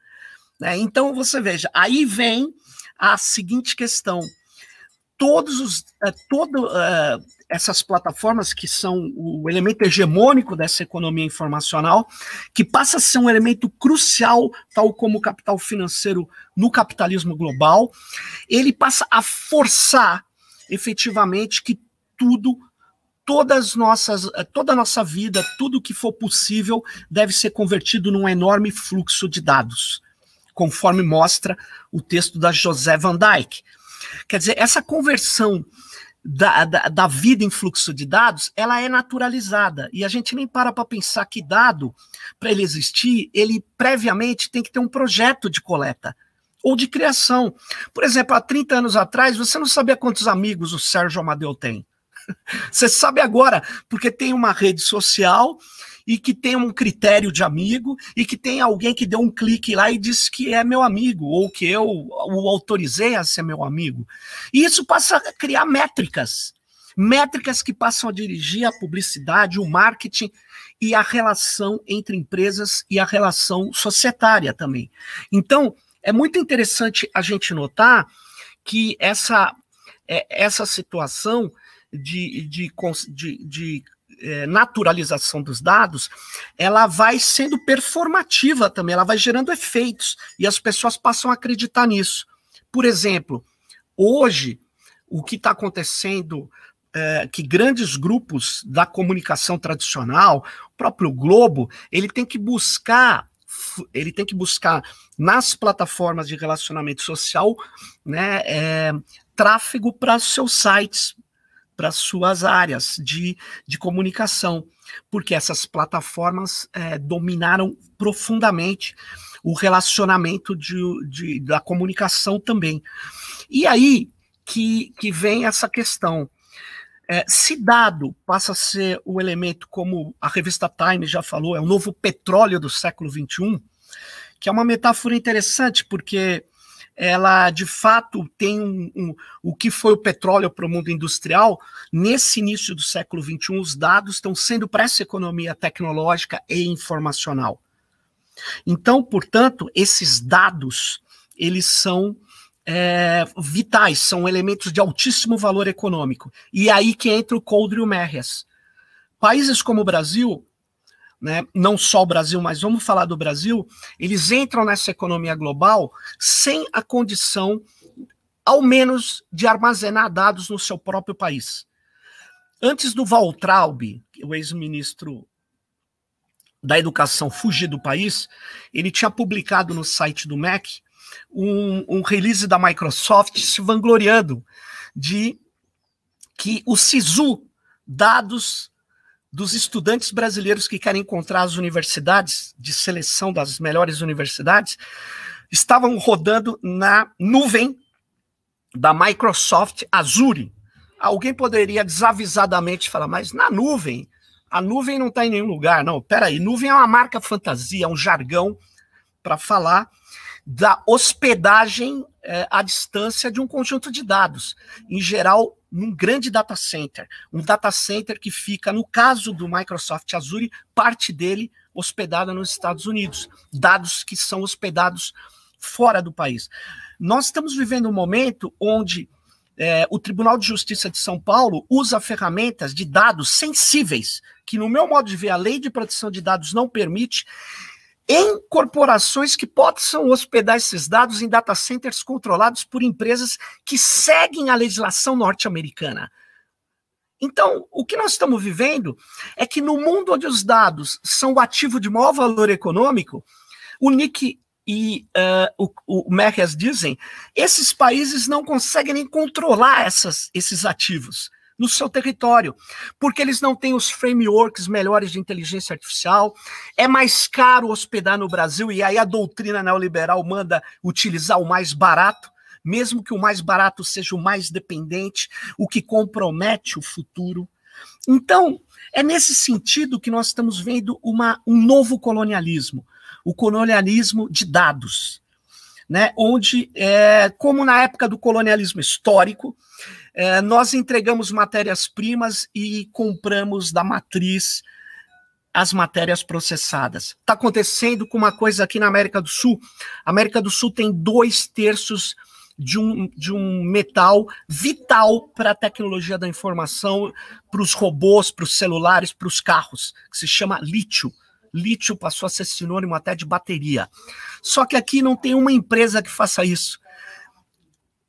né? Então, você veja, aí vem a seguinte questão. Essas plataformas que são o elemento hegemônico dessa economia informacional, que passa a ser um elemento crucial, tal como o capital financeiro no capitalismo global, ele passa a forçar efetivamente que toda a nossa vida, tudo que for possível, deve ser convertido num enorme fluxo de dados, conforme mostra o texto da José Van Dijk. Quer dizer, essa conversão da vida em fluxo de dados, ela é naturalizada, e a gente nem para pensar que dado, para ele existir, ele previamente tem que ter um projeto de coleta, ou de criação. Por exemplo, há 30 anos atrás, você não sabia quantos amigos o Sérgio Amadeu tem. Você sabe agora, porque tem uma rede social e que tem um critério de amigo e que tem alguém que deu um clique lá e disse que é meu amigo ou que eu o autorizei a ser meu amigo. E isso passa a criar métricas que passam a dirigir a publicidade, o marketing e a relação entre empresas e a relação societária também. Então, é muito interessante a gente notar que essa situação de naturalização dos dados, ela vai sendo performativa também, ela vai gerando efeitos, e as pessoas passam a acreditar nisso. Por exemplo, hoje, o que está acontecendo é que grandes grupos da comunicação tradicional, o próprio Globo, ele tem que buscar nas plataformas de relacionamento social, né, tráfego para seus sites, para suas áreas de comunicação, porque essas plataformas dominaram profundamente o relacionamento da comunicação também. E aí que vem essa questão. Se dado passa a ser o elemento, como a revista Time já falou, é o novo petróleo do século XXI, que é uma metáfora interessante, porque ela, de fato, tem o que foi o petróleo para o mundo industrial. Nesse início do século XXI, os dados estão sendo para essa economia tecnológica e informacional. Então, portanto, esses dados, eles são vitais, são elementos de altíssimo valor econômico. E é aí que entra o Couldry e o Merrias. Países como o Brasil, né, não só o Brasil, mas vamos falar do Brasil, eles entram nessa economia global sem a condição, ao menos, de armazenar dados no seu próprio país. Antes do Waltraub, o ex-ministro da Educação, fugir do país, ele tinha publicado no site do MEC um release da Microsoft se vangloriando de que o SISU, dados dos estudantes brasileiros que querem encontrar as universidades, de seleção das melhores universidades, estavam rodando na nuvem da Microsoft Azure. Alguém poderia desavisadamente falar, mas na nuvem? A nuvem não está em nenhum lugar. Não, peraí, nuvem é uma marca fantasia, é um jargão para falar da hospedagem à distância de um conjunto de dados. Em geral, num grande data center. Um data center que fica, no caso do Microsoft Azure, parte dele hospedada nos Estados Unidos. Dados que são hospedados fora do país. Nós estamos vivendo um momento onde o Tribunal de Justiça de São Paulo usa ferramentas de dados sensíveis, que no meu modo de ver a Lei de Proteção de Dados não permite, em corporações que possam hospedar esses dados em data centers controlados por empresas que seguem a legislação norte-americana. Então, o que nós estamos vivendo é que no mundo onde os dados são o ativo de maior valor econômico, o Nick e o Mehrez dizem, esses países não conseguem nem controlar esses ativos no seu território, porque eles não têm os frameworks melhores de inteligência artificial, é mais caro hospedar no Brasil, e aí a doutrina neoliberal manda utilizar o mais barato, mesmo que o mais barato seja o mais dependente, o que compromete o futuro. Então, é nesse sentido que nós estamos vendo um novo colonialismo, o colonialismo de dados, né? Onde, como na época do colonialismo histórico, nós entregamos matérias-primas e compramos da matriz as matérias processadas. Está acontecendo com uma coisa aqui na América do Sul. A América do Sul tem 2/3 de um metal vital para a tecnologia da informação, para os robôs, para os celulares, para os carros, que se chama lítio. Lítio passou a ser sinônimo até de bateria. Só que aqui não tem uma empresa que faça isso.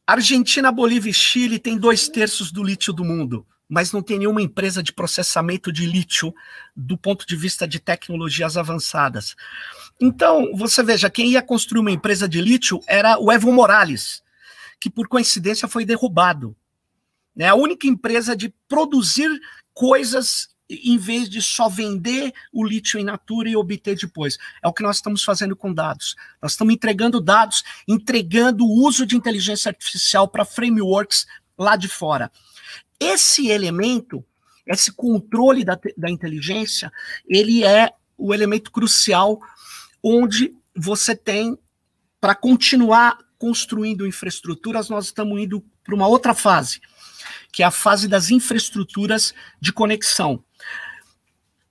Argentina, Bolívia e Chile têm 2/3 do lítio do mundo, mas não tem nenhuma empresa de processamento de lítio do ponto de vista de tecnologias avançadas. Então, você veja, quem ia construir uma empresa de lítio era o Evo Morales, que por coincidência foi derrubado. É a única empresa de produzir coisas em vez de só vender o lítio in natura e obter depois. É o que nós estamos fazendo com dados. Nós estamos entregando dados, entregando o uso de inteligência artificial para frameworks lá de fora. Esse elemento, esse controle da inteligência, ele é o elemento crucial onde você tem, para continuar construindo infraestruturas, nós estamos indo para uma outra fase, que é a fase das infraestruturas de conexão.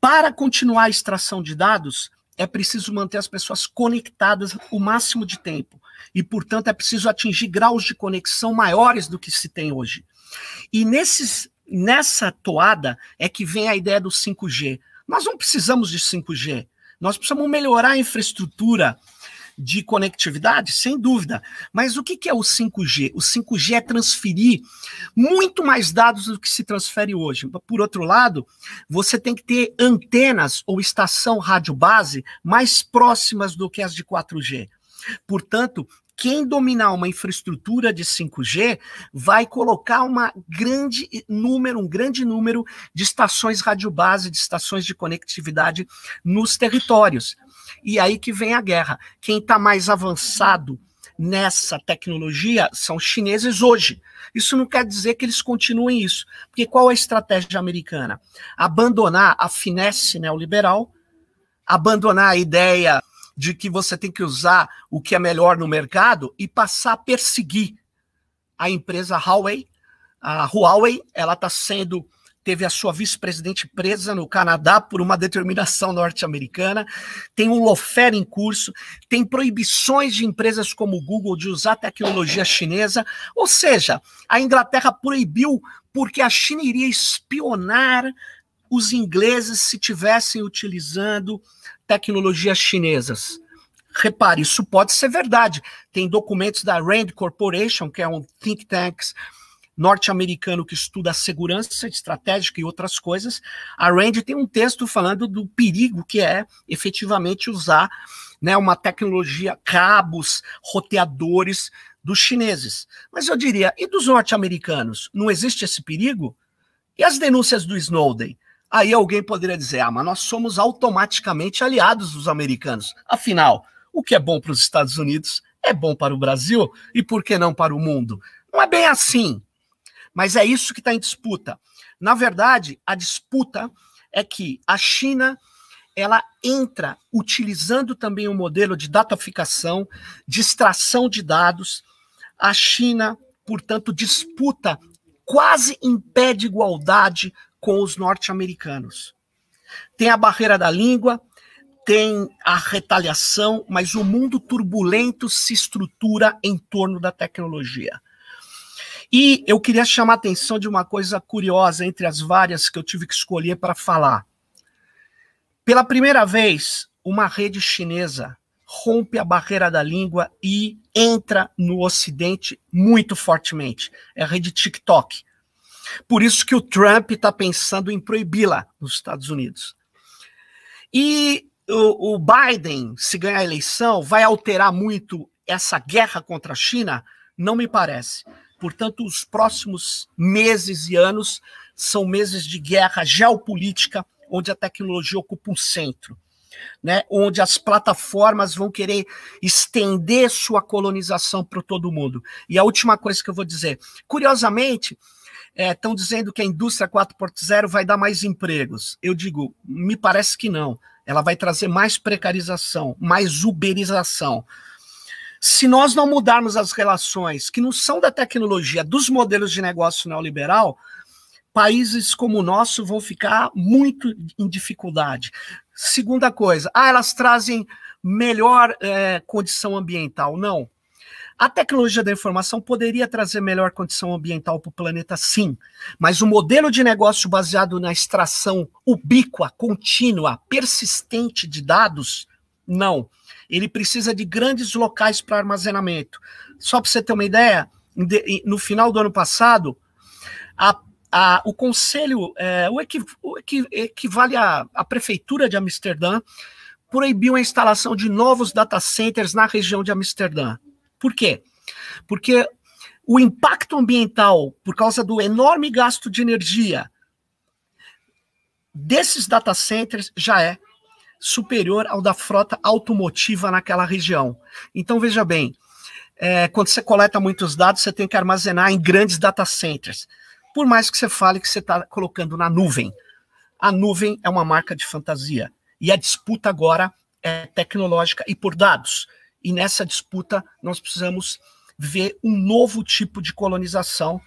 Para continuar a extração de dados, é preciso manter as pessoas conectadas o máximo de tempo. E, portanto, é preciso atingir graus de conexão maiores do que se tem hoje. E nessa toada é que vem a ideia do 5G. Nós não precisamos de 5G. Nós precisamos melhorar a infraestrutura de conectividade, sem dúvida. Mas o que é o 5G? O 5G é transferir muito mais dados do que se transfere hoje. Por outro lado, você tem que ter antenas ou estação rádio base mais próximas do que as de 4G. Portanto, quem dominar uma infraestrutura de 5G vai colocar um grande número de estações rádio base, de estações de conectividade nos territórios. E aí que vem a guerra. Quem está mais avançado nessa tecnologia são os chineses hoje. Isso não quer dizer que eles continuem isso. Porque qual é a estratégia americana? Abandonar a finesse neoliberal, abandonar a ideia de que você tem que usar o que é melhor no mercado e passar a perseguir a empresa Huawei. A Huawei, ela teve a sua vice-presidente presa no Canadá por uma determinação norte-americana, tem um lawfare em curso, tem proibições de empresas como o Google de usar tecnologia chinesa, ou seja, a Inglaterra proibiu porque a China iria espionar os ingleses se estivessem utilizando tecnologias chinesas. Repare, isso pode ser verdade. Tem documentos da Rand Corporation, que é um think tank norte-americano que estuda a segurança estratégica e outras coisas, a Rand tem um texto falando do perigo que é efetivamente usar, né, uma tecnologia, cabos, roteadores dos chineses. Mas eu diria, e dos norte-americanos? Não existe esse perigo? E as denúncias do Snowden? Aí alguém poderia dizer, mas nós somos automaticamente aliados dos americanos. Afinal, o que é bom para os Estados Unidos é bom para o Brasil e por que não para o mundo? Não é bem assim, mas é isso que está em disputa. Na verdade, a disputa é que a China, ela entra utilizando também um modelo de dataficação, de extração de dados. A China, portanto, disputa quase em pé de igualdade com os norte-americanos. Tem a barreira da língua, tem a retaliação, mas o mundo turbulento se estrutura em torno da tecnologia. E eu queria chamar a atenção de uma coisa curiosa entre as várias que eu tive que escolher para falar. Pela primeira vez, uma rede chinesa rompe a barreira da língua e entra no Ocidente muito fortemente. É a rede TikTok. Por isso que o Trump está pensando em proibi-la nos Estados Unidos. E o Biden, se ganhar a eleição, vai alterar muito essa guerra contra a China? Não me parece. Portanto, os próximos meses e anos são meses de guerra geopolítica, onde a tecnologia ocupa um centro, né? Onde as plataformas vão querer estender sua colonização para todo mundo. E a última coisa que eu vou dizer, curiosamente, estão dizendo que a indústria 4.0 vai dar mais empregos. Eu digo, me parece que não. Ela vai trazer mais precarização, mais uberização. Se nós não mudarmos as relações, que não são da tecnologia, dos modelos de negócio neoliberal, países como o nosso vão ficar muito em dificuldade. Segunda coisa, elas trazem melhor condição ambiental. Não. A tecnologia da informação poderia trazer melhor condição ambiental para o planeta, sim, mas o modelo de negócio baseado na extração ubíqua, contínua, persistente de dados, não. Ele precisa de grandes locais para armazenamento. Só para você ter uma ideia, no final do ano passado, o Conselho, o que equivale à Prefeitura de Amsterdã, proibiu a instalação de novos data centers na região de Amsterdã. Por quê? Porque o impacto ambiental, por causa do enorme gasto de energia desses data centers, já é superior ao da frota automotiva naquela região. Então, veja bem, quando você coleta muitos dados, você tem que armazenar em grandes data centers. Por mais que você fale que você está colocando na nuvem. A nuvem é uma marca de fantasia. E a disputa agora é tecnológica e por dados. E nessa disputa nós precisamos ver um novo tipo de colonização,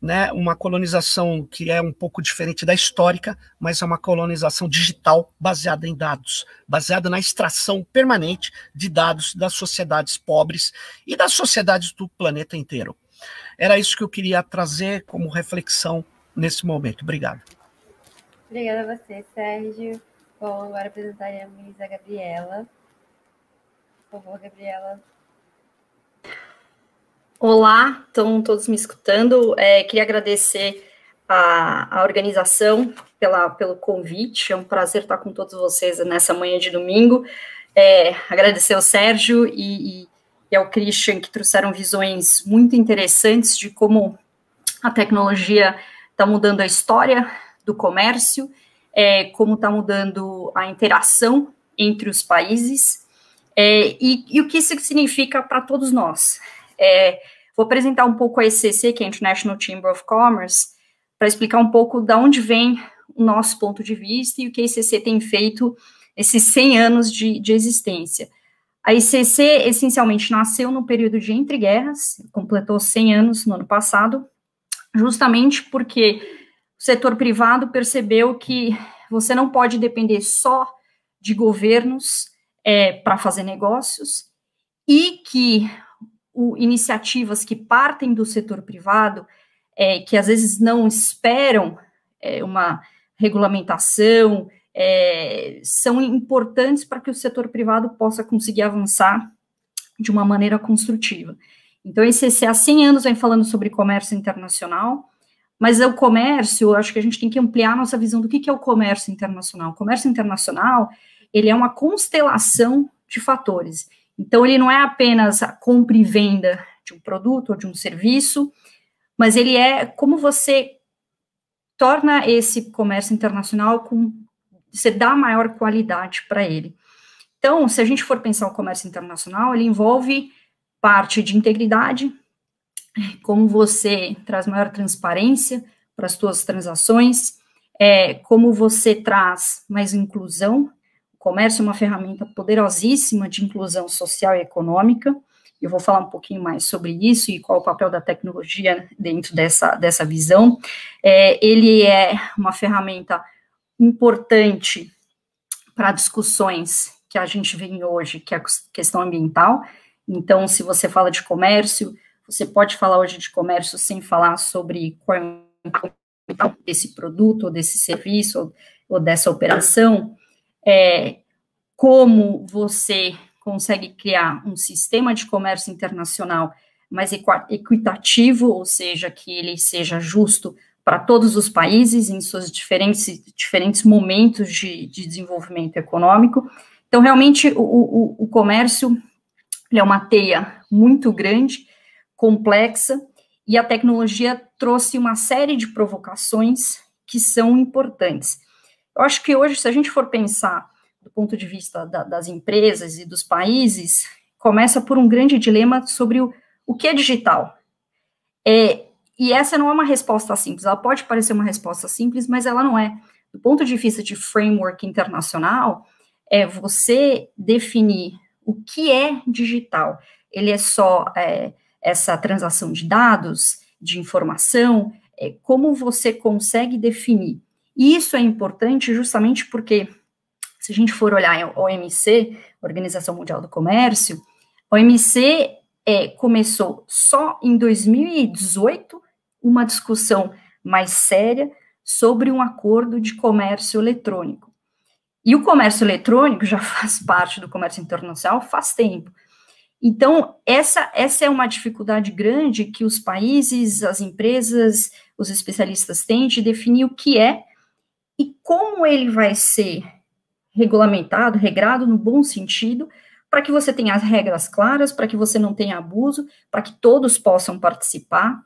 né? Uma colonização que é um pouco diferente da histórica, mas é uma colonização digital baseada em dados, baseada na extração permanente de dados das sociedades pobres e das sociedades do planeta inteiro. Era isso que eu queria trazer como reflexão nesse momento. Obrigado. Obrigada a você, Sérgio. Bom, agora apresentaremos a Gabriela. Por favor, Gabriela. Olá, estão todos me escutando? Queria agradecer a organização pelo convite. É um prazer estar com todos vocês nessa manhã de domingo. Agradecer ao Sérgio e ao Christian, que trouxeram visões muito interessantes de como a tecnologia está mudando a história do comércio, como está mudando a interação entre os países, e o que isso significa para todos nós. Vou apresentar um pouco a ECC, que é a International Chamber of Commerce, para explicar um pouco de onde vem o nosso ponto de vista e o que a ECC tem feito esses 100 anos de existência. A ICC, essencialmente, nasceu no período de entreguerras, completou 100 anos no ano passado, justamente porque o setor privado percebeu que você não pode depender só de governos para fazer negócios e que iniciativas que partem do setor privado, que às vezes não esperam uma regulamentação, são importantes para que o setor privado possa conseguir avançar de uma maneira construtiva. Então, esse há 100 anos vem falando sobre comércio internacional, mas o comércio, eu acho que a gente tem que ampliar a nossa visão do que é o comércio internacional. O comércio internacional, ele é uma constelação de fatores. Então, ele não é apenas a compra e venda de um produto ou de um serviço, mas ele é como você torna esse comércio internacional, você dá maior qualidade para ele. Então, se a gente for pensar o comércio internacional, ele envolve parte de integridade, como você traz maior transparência para as suas transações, como você traz mais inclusão. O comércio é uma ferramenta poderosíssima de inclusão social e econômica. Eu vou falar um pouquinho mais sobre isso e qual o papel da tecnologia dentro dessa visão. Ele é uma ferramenta importante para discussões que a gente vê hoje, que é a questão ambiental. Então, se você fala de comércio, você pode falar hoje de comércio sem falar sobre qual é o impacto desse produto, ou desse serviço, ou dessa operação, como você consegue criar um sistema de comércio internacional mais equitativo, ou seja, que ele seja justo para todos os países em seus diferentes momentos de desenvolvimento econômico. Então, realmente, o comércio ele é uma teia muito grande, complexa, e a tecnologia trouxe uma série de provocações que são importantes. Eu acho que hoje, se a gente for pensar do ponto de vista das empresas e dos países, começa por um grande dilema sobre o que é digital. E essa não é uma resposta simples, ela pode parecer uma resposta simples, mas ela não é. Do ponto de vista de framework internacional, você definir o que é digital. Ele é só essa transação de dados, de informação, como você consegue definir. E isso é importante justamente porque, se a gente for olhar a OMC, Organização Mundial do Comércio, a OMC começou só em 2018 uma discussão mais séria sobre um acordo de comércio eletrônico. E o comércio eletrônico já faz parte do comércio internacional faz tempo. Então, essa é uma dificuldade grande que os países, as empresas, os especialistas têm de definir o que é e como ele vai ser regulamentado, regrado no bom sentido, para que você tenha as regras claras, para que você não tenha abuso, para que todos possam participar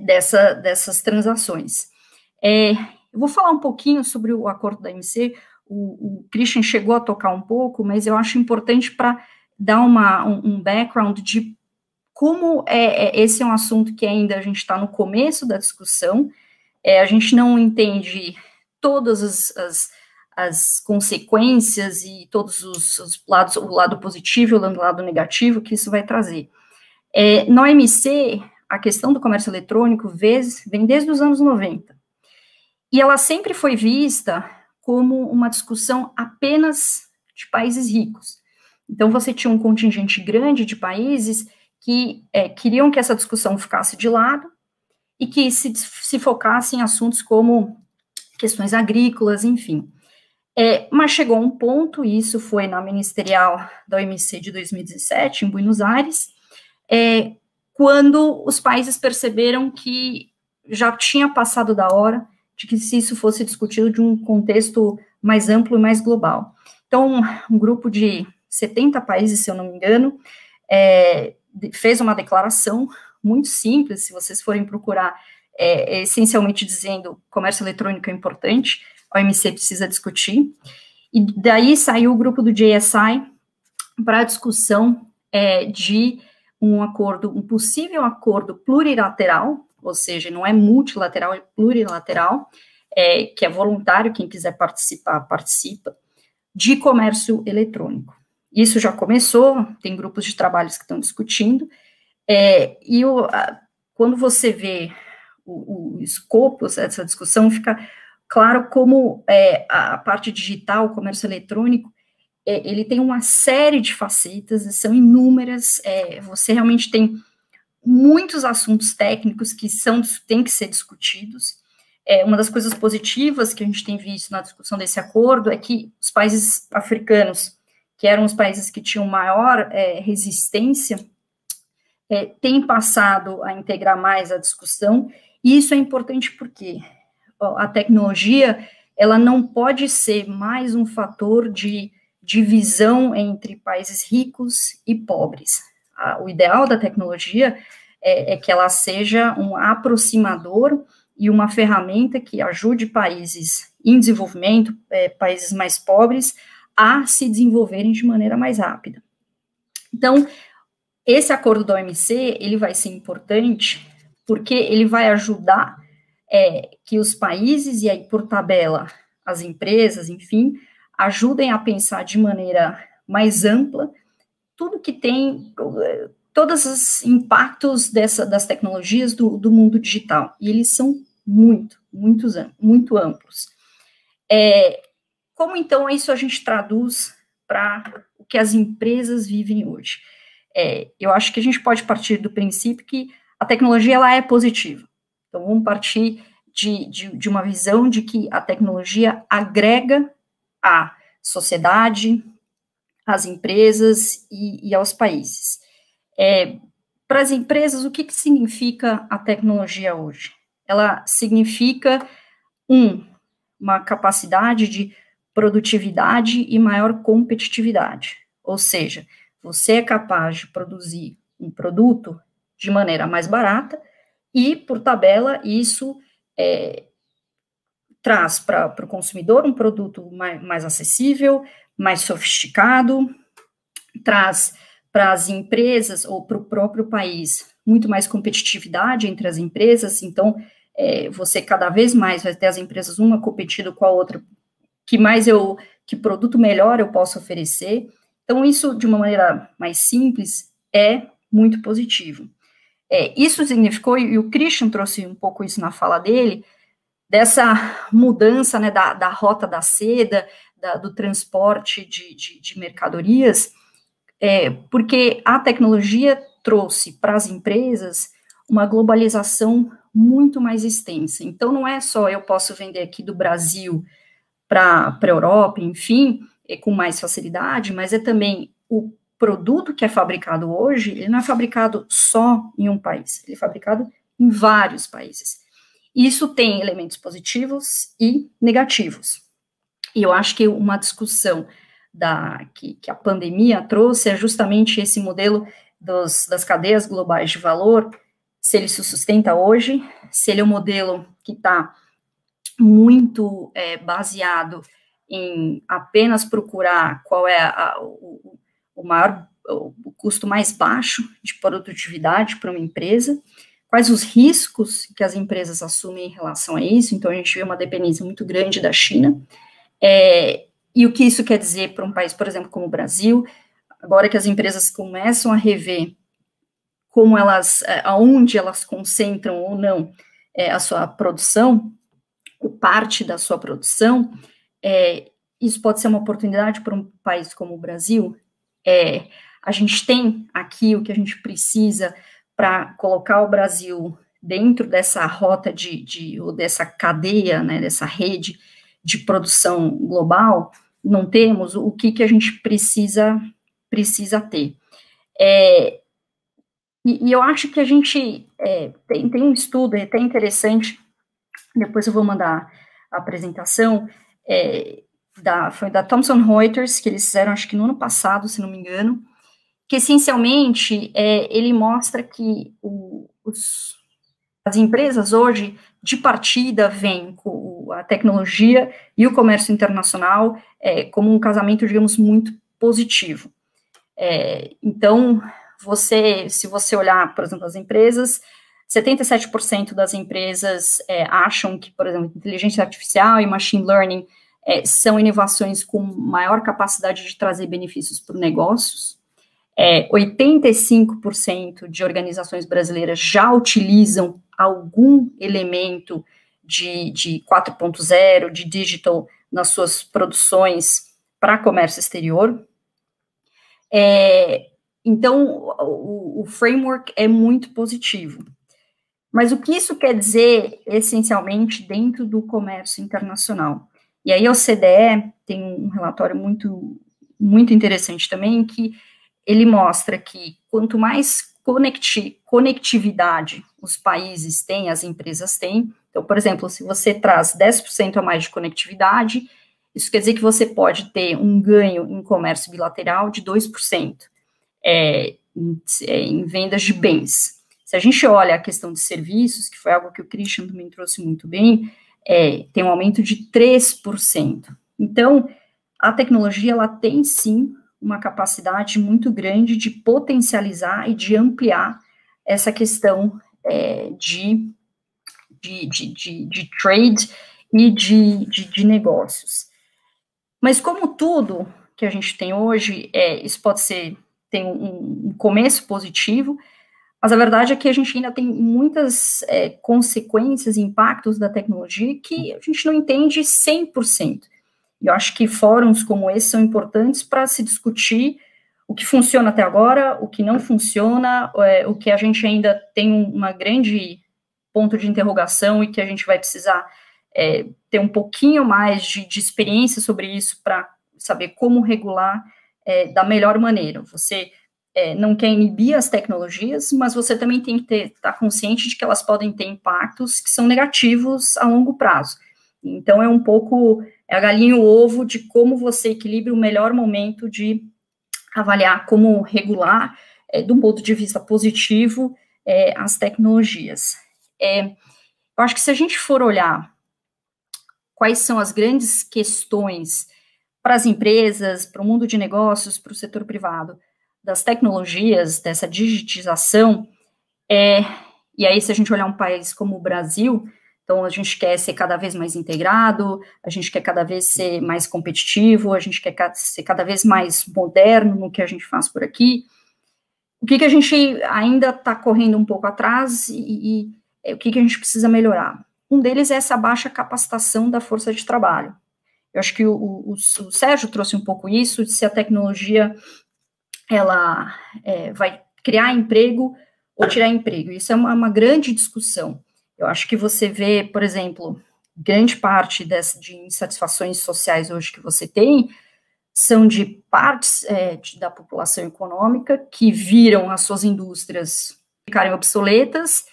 dessas transações. Eu vou falar um pouquinho sobre o acordo da OMC, o Christian chegou a tocar um pouco, mas eu acho importante para dar um background de como esse é um assunto que ainda a gente está no começo da discussão, a gente não entende todas as consequências e todos os lados, o lado positivo e o lado negativo que isso vai trazer. Na OMC, a questão do comércio eletrônico vem desde os anos 90, e ela sempre foi vista como uma discussão apenas de países ricos. Então, você tinha um contingente grande de países que queriam que essa discussão ficasse de lado e que se focasse em assuntos como questões agrícolas, enfim. Mas chegou um ponto, e isso foi na ministerial da OMC de 2017, em Buenos Aires, quando os países perceberam que já tinha passado da hora de que se isso fosse discutido de um contexto mais amplo e mais global. Então, um grupo de 70 países, se eu não me engano, fez uma declaração muito simples, se vocês forem procurar, essencialmente dizendo comércio eletrônico é importante, a OMC precisa discutir, e daí saiu o grupo do JSI para a discussão de um possível acordo plurilateral, ou seja, não é multilateral, é plurilateral, que é voluntário, quem quiser participar, participa, de comércio eletrônico. Isso já começou, tem grupos de trabalhos que estão discutindo, quando você vê o escopo dessa discussão, fica claro como a parte digital, o comércio eletrônico, ele tem uma série de facetas, são inúmeras, você realmente tem muitos assuntos técnicos que têm que ser discutidos. Uma das coisas positivas que a gente tem visto na discussão desse acordo é que os países africanos, que eram os países que tinham maior resistência, tem passado a integrar mais a discussão, e isso é importante porque a tecnologia, ela não pode ser mais um fator de divisão entre países ricos e pobres. O ideal da tecnologia é que ela seja um aproximador e uma ferramenta que ajude países em desenvolvimento, países mais pobres, a se desenvolverem de maneira mais rápida. Então, esse acordo da OMC, ele vai ser importante porque ele vai ajudar que os países, e aí por tabela as empresas, enfim, ajudem a pensar de maneira mais ampla tudo que tem, todos os impactos das tecnologias do mundo digital, e eles são muito amplos. Como então isso a gente traduz para o que as empresas vivem hoje? Eu acho que a gente pode partir do princípio que a tecnologia ela é positiva. Então, vamos partir de uma visão de que a tecnologia agrega à sociedade, às empresas e aos países. Para as empresas, o que significa a tecnologia hoje? Ela significa, uma capacidade de produtividade e maior competitividade, ou seja, você é capaz de produzir um produto de maneira mais barata e, por tabela, isso traz para o consumidor um produto mais acessível, mais sofisticado, traz para as empresas ou para o próprio país muito mais competitividade entre as empresas, então você cada vez mais vai ter as empresas uma competindo com a outra, que produto melhor eu posso oferecer. Então, isso, de uma maneira mais simples, é muito positivo. Isso significou, e o Christian trouxe um pouco isso na fala dele, dessa mudança, né, da rota da seda, do transporte de mercadorias, porque a tecnologia trouxe para as empresas uma globalização muito mais extensa. Então, não é só eu posso vender aqui do Brasil para a Europa, enfim, com mais facilidade, mas é também o produto que é fabricado hoje, ele não é fabricado só em um país, ele é fabricado em vários países. Isso tem elementos positivos e negativos. E eu acho que uma discussão que a pandemia trouxe é justamente esse modelo das cadeias globais de valor, se ele se sustenta hoje, se ele é um modelo que está muito baseado em apenas procurar qual é o custo mais baixo de produtividade para uma empresa, quais os riscos que as empresas assumem em relação a isso. Então, a gente vê uma dependência muito grande da China, e o que isso quer dizer para um país, por exemplo, como o Brasil, agora que as empresas começam a rever como aonde elas concentram ou não a sua produção, ou parte da sua produção, isso pode ser uma oportunidade para um país como o Brasil. A gente tem aqui o que a gente precisa para colocar o Brasil dentro dessa rota ou dessa cadeia, né, dessa rede de produção global. Não temos o que a gente precisa ter. E eu acho que a gente tem um estudo até interessante, depois eu vou mandar a apresentação, foi da Thomson Reuters, que eles fizeram, acho que no ano passado, se não me engano, que essencialmente ele mostra que as empresas hoje, de partida, veem a tecnologia e o comércio internacional como um casamento, digamos, muito positivo. Então, se você olhar, por exemplo, as empresas, 77% das empresas acham que, por exemplo, inteligência artificial e machine learning são inovações com maior capacidade de trazer benefícios para os negócios. 85% de organizações brasileiras já utilizam algum elemento de 4.0, de digital, nas suas produções para comércio exterior. Então, o framework é muito positivo. Mas o que isso quer dizer, essencialmente, dentro do comércio internacional? E aí, a OCDE tem um relatório muito interessante também, que ele mostra que quanto mais conectividade os países têm, as empresas têm. Então, por exemplo, se você traz 10% a mais de conectividade, isso quer dizer que você pode ter um ganho em comércio bilateral de 2% em vendas de bens. Se a gente olha a questão de serviços, que foi algo que o Christian também trouxe muito bem, tem um aumento de 3%. Então, a tecnologia, ela tem, sim, uma capacidade muito grande de potencializar e de ampliar essa questão de trade e de negócios. Mas como tudo que a gente tem hoje, isso pode ser, tem um começo positivo, mas a verdade é que a gente ainda tem muitas consequências e impactos da tecnologia que a gente não entende 100%. E eu acho que fóruns como esse são importantes para se discutir o que funciona até agora, o que não funciona, o que a gente ainda tem uma grande ponto de interrogação e que a gente vai precisar ter um pouquinho mais de experiência sobre isso para saber como regular da melhor maneira. Você não quer inibir as tecnologias, mas você também tem que estar consciente de que elas podem ter impactos que são negativos a longo prazo. Então, é um pouco a galinha e o ovo de como você equilibra o melhor momento de avaliar como regular, de um ponto de vista positivo, as tecnologias. Eu acho que se a gente for olhar quais são as grandes questões para as empresas, para o mundo de negócios, para o setor privado, das tecnologias, dessa digitização, e aí se a gente olhar um país como o Brasil, então a gente quer ser cada vez mais integrado, a gente quer cada vez ser mais competitivo, a gente quer ser cada vez mais moderno no que a gente faz por aqui. O que a gente ainda está correndo um pouco atrás e o que a gente precisa melhorar? Um deles é essa baixa capacitação da força de trabalho. Eu acho que o Sérgio trouxe um pouco isso, de se a tecnologia ela vai criar emprego ou tirar emprego. Isso é uma grande discussão. Eu acho que você vê, por exemplo, grande parte de insatisfações sociais hoje que você tem são de partes da população econômica que viram as suas indústrias ficarem obsoletas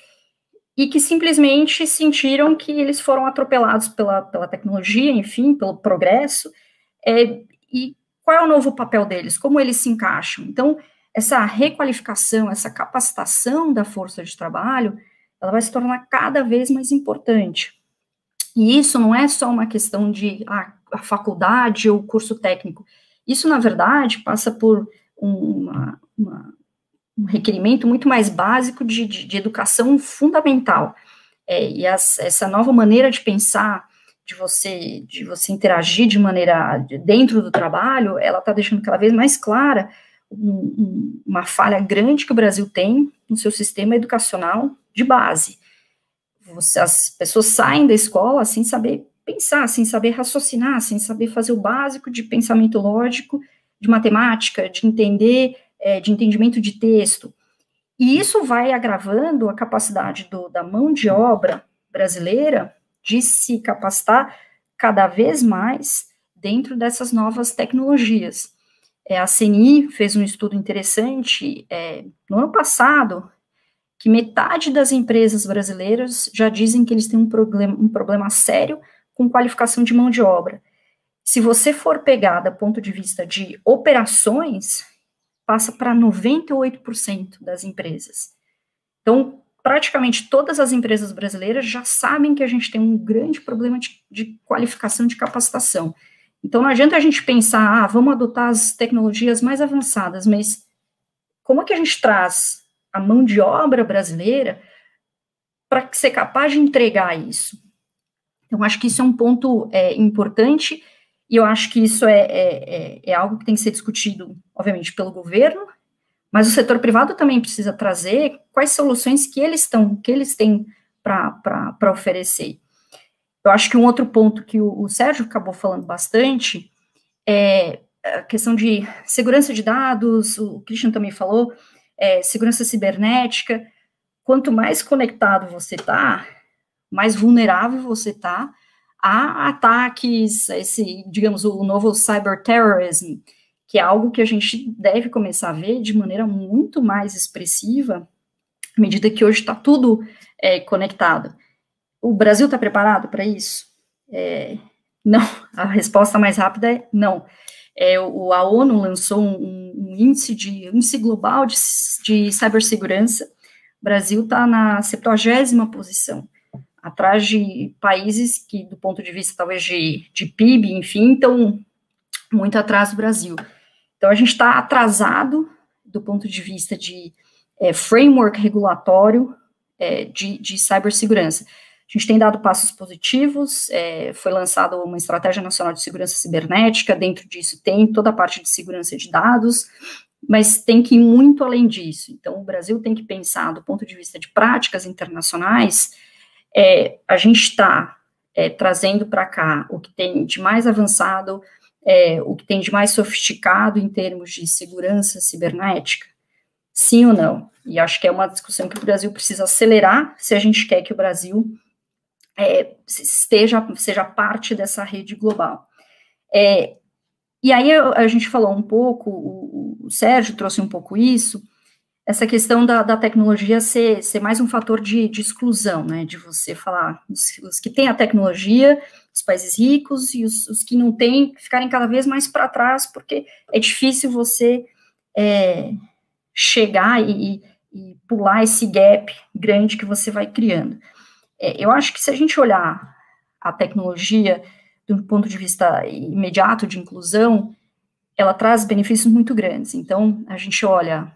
e que simplesmente sentiram que eles foram atropelados pela tecnologia, enfim, pelo progresso, e qual é o novo papel deles, como eles se encaixam. Então, essa requalificação, essa capacitação da força de trabalho, ela vai se tornar cada vez mais importante. E isso não é só uma questão de a faculdade ou curso técnico. Isso, na verdade, passa por um requerimento muito mais básico de educação fundamental. E essa nova maneira de pensar, de você interagir de maneira dentro do trabalho, ela está deixando cada vez mais clara uma falha grande que o Brasil tem no seu sistema educacional de base. As pessoas saem da escola sem saber pensar, sem saber raciocinar, sem saber fazer o básico de pensamento lógico, de matemática, de entendimento de texto. E isso vai agravando a capacidade da mão de obra brasileira de se capacitar cada vez mais dentro dessas novas tecnologias. A CNI fez um estudo interessante no ano passado, que metade das empresas brasileiras já dizem que eles têm um problema sério com qualificação de mão de obra. Se você for pegar do ponto de vista de operações, passa para 98% das empresas. Então, praticamente todas as empresas brasileiras já sabem que a gente tem um grande problema de qualificação, de capacitação. Então, não adianta a gente pensar, vamos adotar as tecnologias mais avançadas, mas como é que a gente traz a mão de obra brasileira para ser capaz de entregar isso? Então, acho que isso é um ponto importante, e eu acho que isso é algo que tem que ser discutido, obviamente, pelo governo, mas o setor privado também precisa trazer quais soluções que eles têm para oferecer. Eu acho que um outro ponto que o Sérgio acabou falando bastante é a questão de segurança de dados, o Christian também falou, segurança cibernética. Quanto mais conectado você está, mais vulnerável você está a ataques, digamos, o novo cyberterrorism, que é algo que a gente deve começar a ver de maneira muito mais expressiva, à medida que hoje está tudo conectado. O Brasil está preparado para isso? Não, a resposta mais rápida é não. A ONU lançou um índice global de cibersegurança. O Brasil está na 70ª posição, atrás de países que, do ponto de vista, talvez, de PIB, enfim, estão muito atrás do Brasil. Então, a gente está atrasado do ponto de vista de framework regulatório de cibersegurança. A gente tem dado passos positivos, foi lançada uma Estratégia Nacional de Segurança Cibernética, dentro disso tem toda a parte de segurança de dados, mas tem que ir muito além disso. Então, o Brasil tem que pensar, do ponto de vista de práticas internacionais, a gente está trazendo para cá o que tem de mais avançado, o que tem de mais sofisticado em termos de segurança cibernética? Sim ou não? E acho que é uma discussão que o Brasil precisa acelerar se a gente quer que o Brasil seja parte dessa rede global. E aí a gente falou um pouco, o Sérgio trouxe um pouco isso, essa questão da tecnologia ser mais um fator de exclusão, né, de você falar, os que têm a tecnologia, os países ricos, e os que não têm, ficarem cada vez mais para trás, porque é difícil você chegar e pular esse gap grande que você vai criando. Eu acho que se a gente olhar a tecnologia do ponto de vista imediato de inclusão, ela traz benefícios muito grandes. Então, a gente olha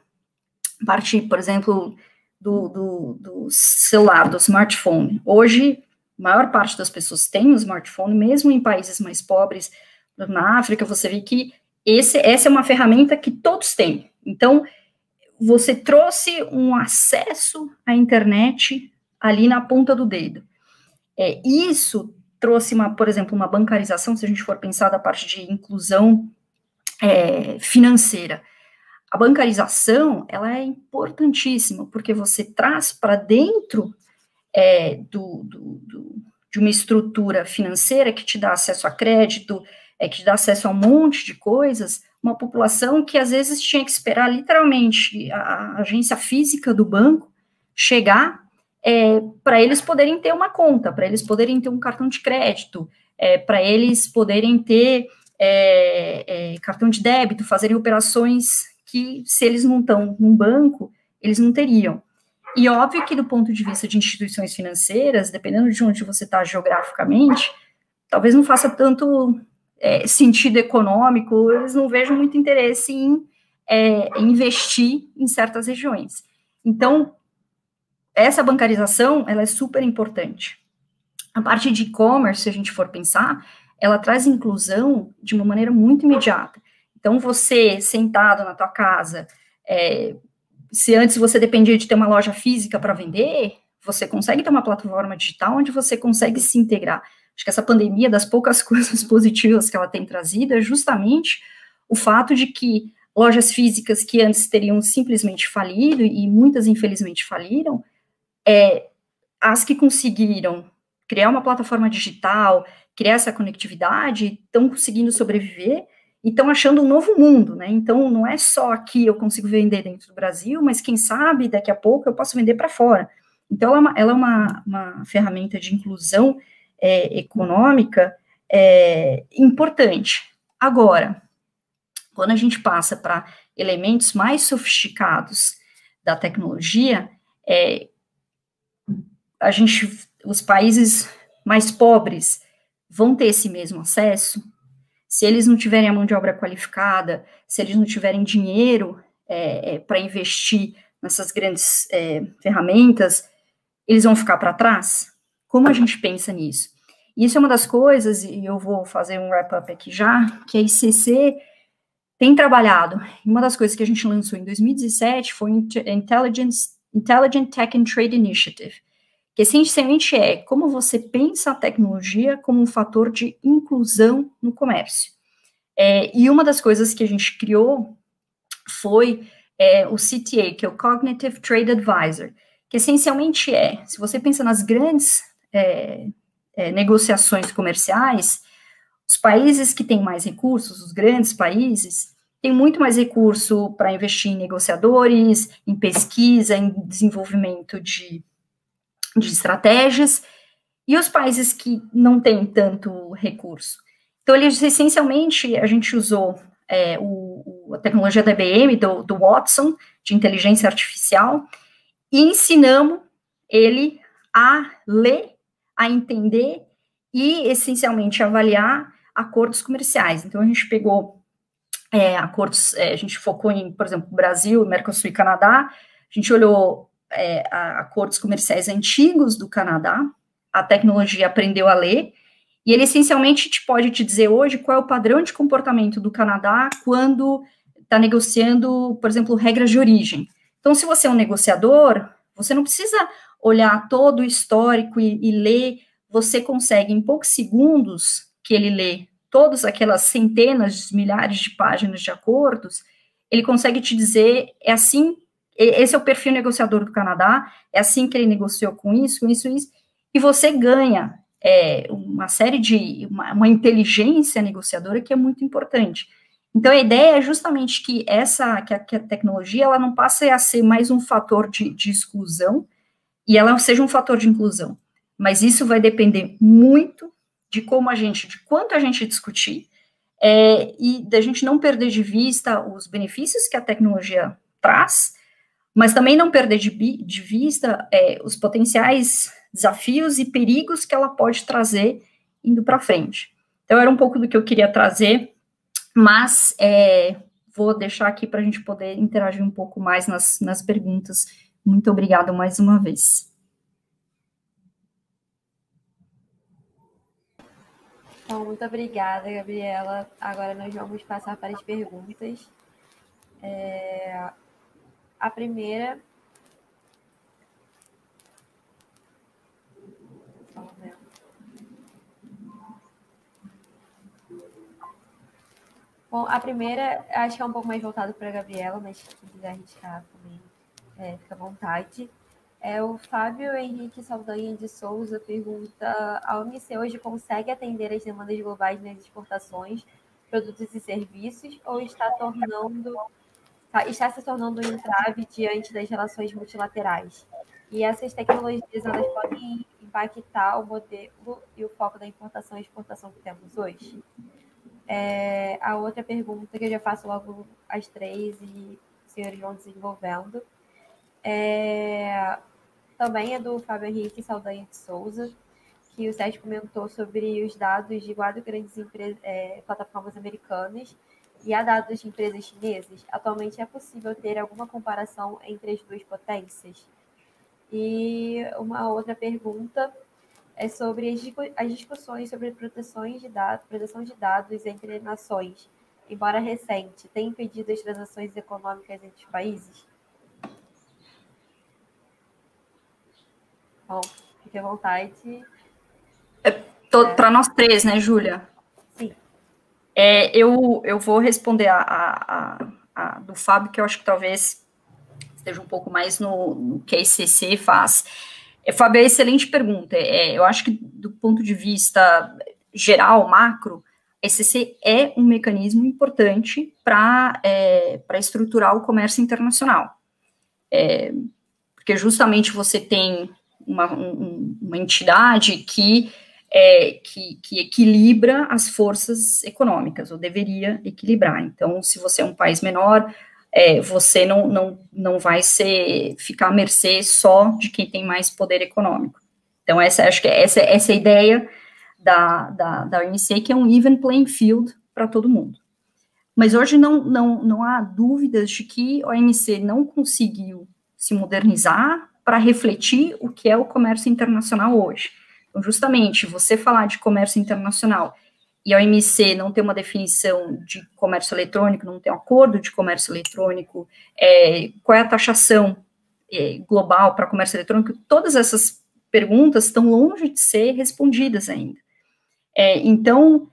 a parte, por exemplo, do celular, do smartphone. Hoje, a maior parte das pessoas tem um smartphone, mesmo em países mais pobres, na África, você vê que essa é uma ferramenta que todos têm. Então, você trouxe um acesso à internet ali na ponta do dedo. Isso trouxe, por exemplo, uma bancarização, se a gente for pensar da parte de inclusão financeira. A bancarização, ela é importantíssima, porque você traz para dentro de uma estrutura financeira que te dá acesso a crédito, que te dá acesso a um monte de coisas, uma população que às vezes tinha que esperar literalmente a agência física do banco chegar para eles poderem ter uma conta, para eles poderem ter um cartão de crédito, para eles poderem ter cartão de débito, fazerem operações que, se eles não estão num banco, eles não teriam. E óbvio que, do ponto de vista de instituições financeiras, dependendo de onde você está geograficamente, talvez não faça tanto sentido econômico, eles não vejam muito interesse em investir em certas regiões. Então, essa bancarização, ela é super importante. A parte de e-commerce, se a gente for pensar, ela traz inclusão de uma maneira muito imediata. Então, você, sentado na tua casa, se antes você dependia de ter uma loja física para vender, você consegue ter uma plataforma digital onde você consegue se integrar. Acho que essa pandemia, das poucas coisas positivas que ela tem trazido, é justamente o fato de que lojas físicas que antes teriam simplesmente falido, e muitas infelizmente faliram, as que conseguiram criar uma plataforma digital, criar essa conectividade, estão conseguindo sobreviver e estão achando um novo mundo, né? Então, não é só aqui eu consigo vender dentro do Brasil, mas quem sabe, daqui a pouco, eu posso vender para fora. Então, ela é uma ferramenta de inclusão econômica importante. Agora, quando a gente passa para elementos mais sofisticados da tecnologia, os países mais pobres vão ter esse mesmo acesso. Se eles não tiverem a mão de obra qualificada, se eles não tiverem dinheiro para investir nessas grandes ferramentas, eles vão ficar para trás? Como a gente pensa nisso? Isso é uma das coisas, e eu vou fazer um wrap-up aqui já, que a ICC tem trabalhado. Uma das coisas que a gente lançou em 2017 foi o Intelligent Tech and Trade Initiative, que essencialmente como você pensa a tecnologia como um fator de inclusão no comércio. E uma das coisas que a gente criou foi o CTA, que é o Cognitive Trade Advisor, que essencialmente se você pensa nas grandes negociações comerciais, os países que têm mais recursos, os grandes países, tem muito mais recurso para investir em negociadores, em pesquisa, em desenvolvimento de estratégias, e os países que não têm tanto recurso. Então, eles, essencialmente, a gente usou a tecnologia da IBM, do Watson, de inteligência artificial, e ensinamos ele a ler, a entender e, essencialmente, avaliar acordos comerciais. Então, a gente pegou acordos, a gente focou em, por exemplo, Brasil, Mercosul e Canadá, a gente olhou acordos comerciais antigos do Canadá, a tecnologia aprendeu a ler, e ele essencialmente pode te dizer hoje qual é o padrão de comportamento do Canadá quando está negociando, por exemplo, regras de origem. Então, se você é um negociador, você não precisa olhar todo o histórico e ler, você consegue, em poucos segundos que ele lê todas aquelas centenas, milhares de páginas de acordos, ele consegue te dizer, é assim, esse é o perfil negociador do Canadá, é assim que ele negociou com isso, e você ganha uma série de, uma inteligência negociadora que é muito importante. Então, a ideia é justamente que a tecnologia, ela não passe a ser mais um fator de exclusão, e ela seja um fator de inclusão. Mas isso vai depender muito de quanto a gente discutir, e da gente não perder de vista os benefícios que a tecnologia traz, mas também não perder de vista os potenciais desafios e perigos que ela pode trazer indo para frente. Então, era um pouco do que eu queria trazer, mas vou deixar aqui para a gente poder interagir um pouco mais nas perguntas. Muito obrigada mais uma vez. Então, muito obrigada, Gabriela. Agora nós vamos passar para as perguntas. A primeira... Bom, a primeira, acho que é um pouco mais voltado para a Gabriela, mas se quiser arriscar também, fica à vontade. O Fábio Henrique Saldanha de Souza pergunta: a OMC hoje consegue atender as demandas globais nas exportações, produtos e serviços, ou está se tornando um entrave diante das relações multilaterais? E essas tecnologias, elas podem impactar o modelo e o foco da importação e exportação que temos hoje? A outra pergunta, que eu já faço logo as três e os senhores vão desenvolvendo, também é do Fábio Henrique Saldanha de Souza, que o Sérgio comentou sobre os dados de 4 grandes plataformas americanas e há dados de empresas chinesas. Atualmente é possível ter alguma comparação entre as duas potências? E uma outra pergunta é sobre as discussões sobre proteção de dados entre nações, embora recente, tem impedido as transações econômicas entre os países? Bom, fique à vontade. Para nós três, né, Júlia? Sim. Eu vou responder a do Fábio, que eu acho que talvez esteja um pouco mais no que a ICC faz. Fábio, é excelente pergunta. Eu acho que, do ponto de vista geral, macro, a ICC é um mecanismo importante para estruturar o comércio internacional. Porque justamente você tem uma entidade que equilibra as forças econômicas, ou deveria equilibrar. Então, se você é um país menor, você não vai ficar à mercê só de quem tem mais poder econômico. Então, acho que essa é a ideia da OMC, que é um even playing field para todo mundo. Mas hoje não há dúvidas de que a OMC não conseguiu se modernizar para refletir o que é o comércio internacional hoje. Então, justamente, você falar de comércio internacional e a OMC não ter uma definição de comércio eletrônico, não ter um acordo de comércio eletrônico, qual é a taxação global para comércio eletrônico, todas essas perguntas estão longe de ser respondidas ainda. Então,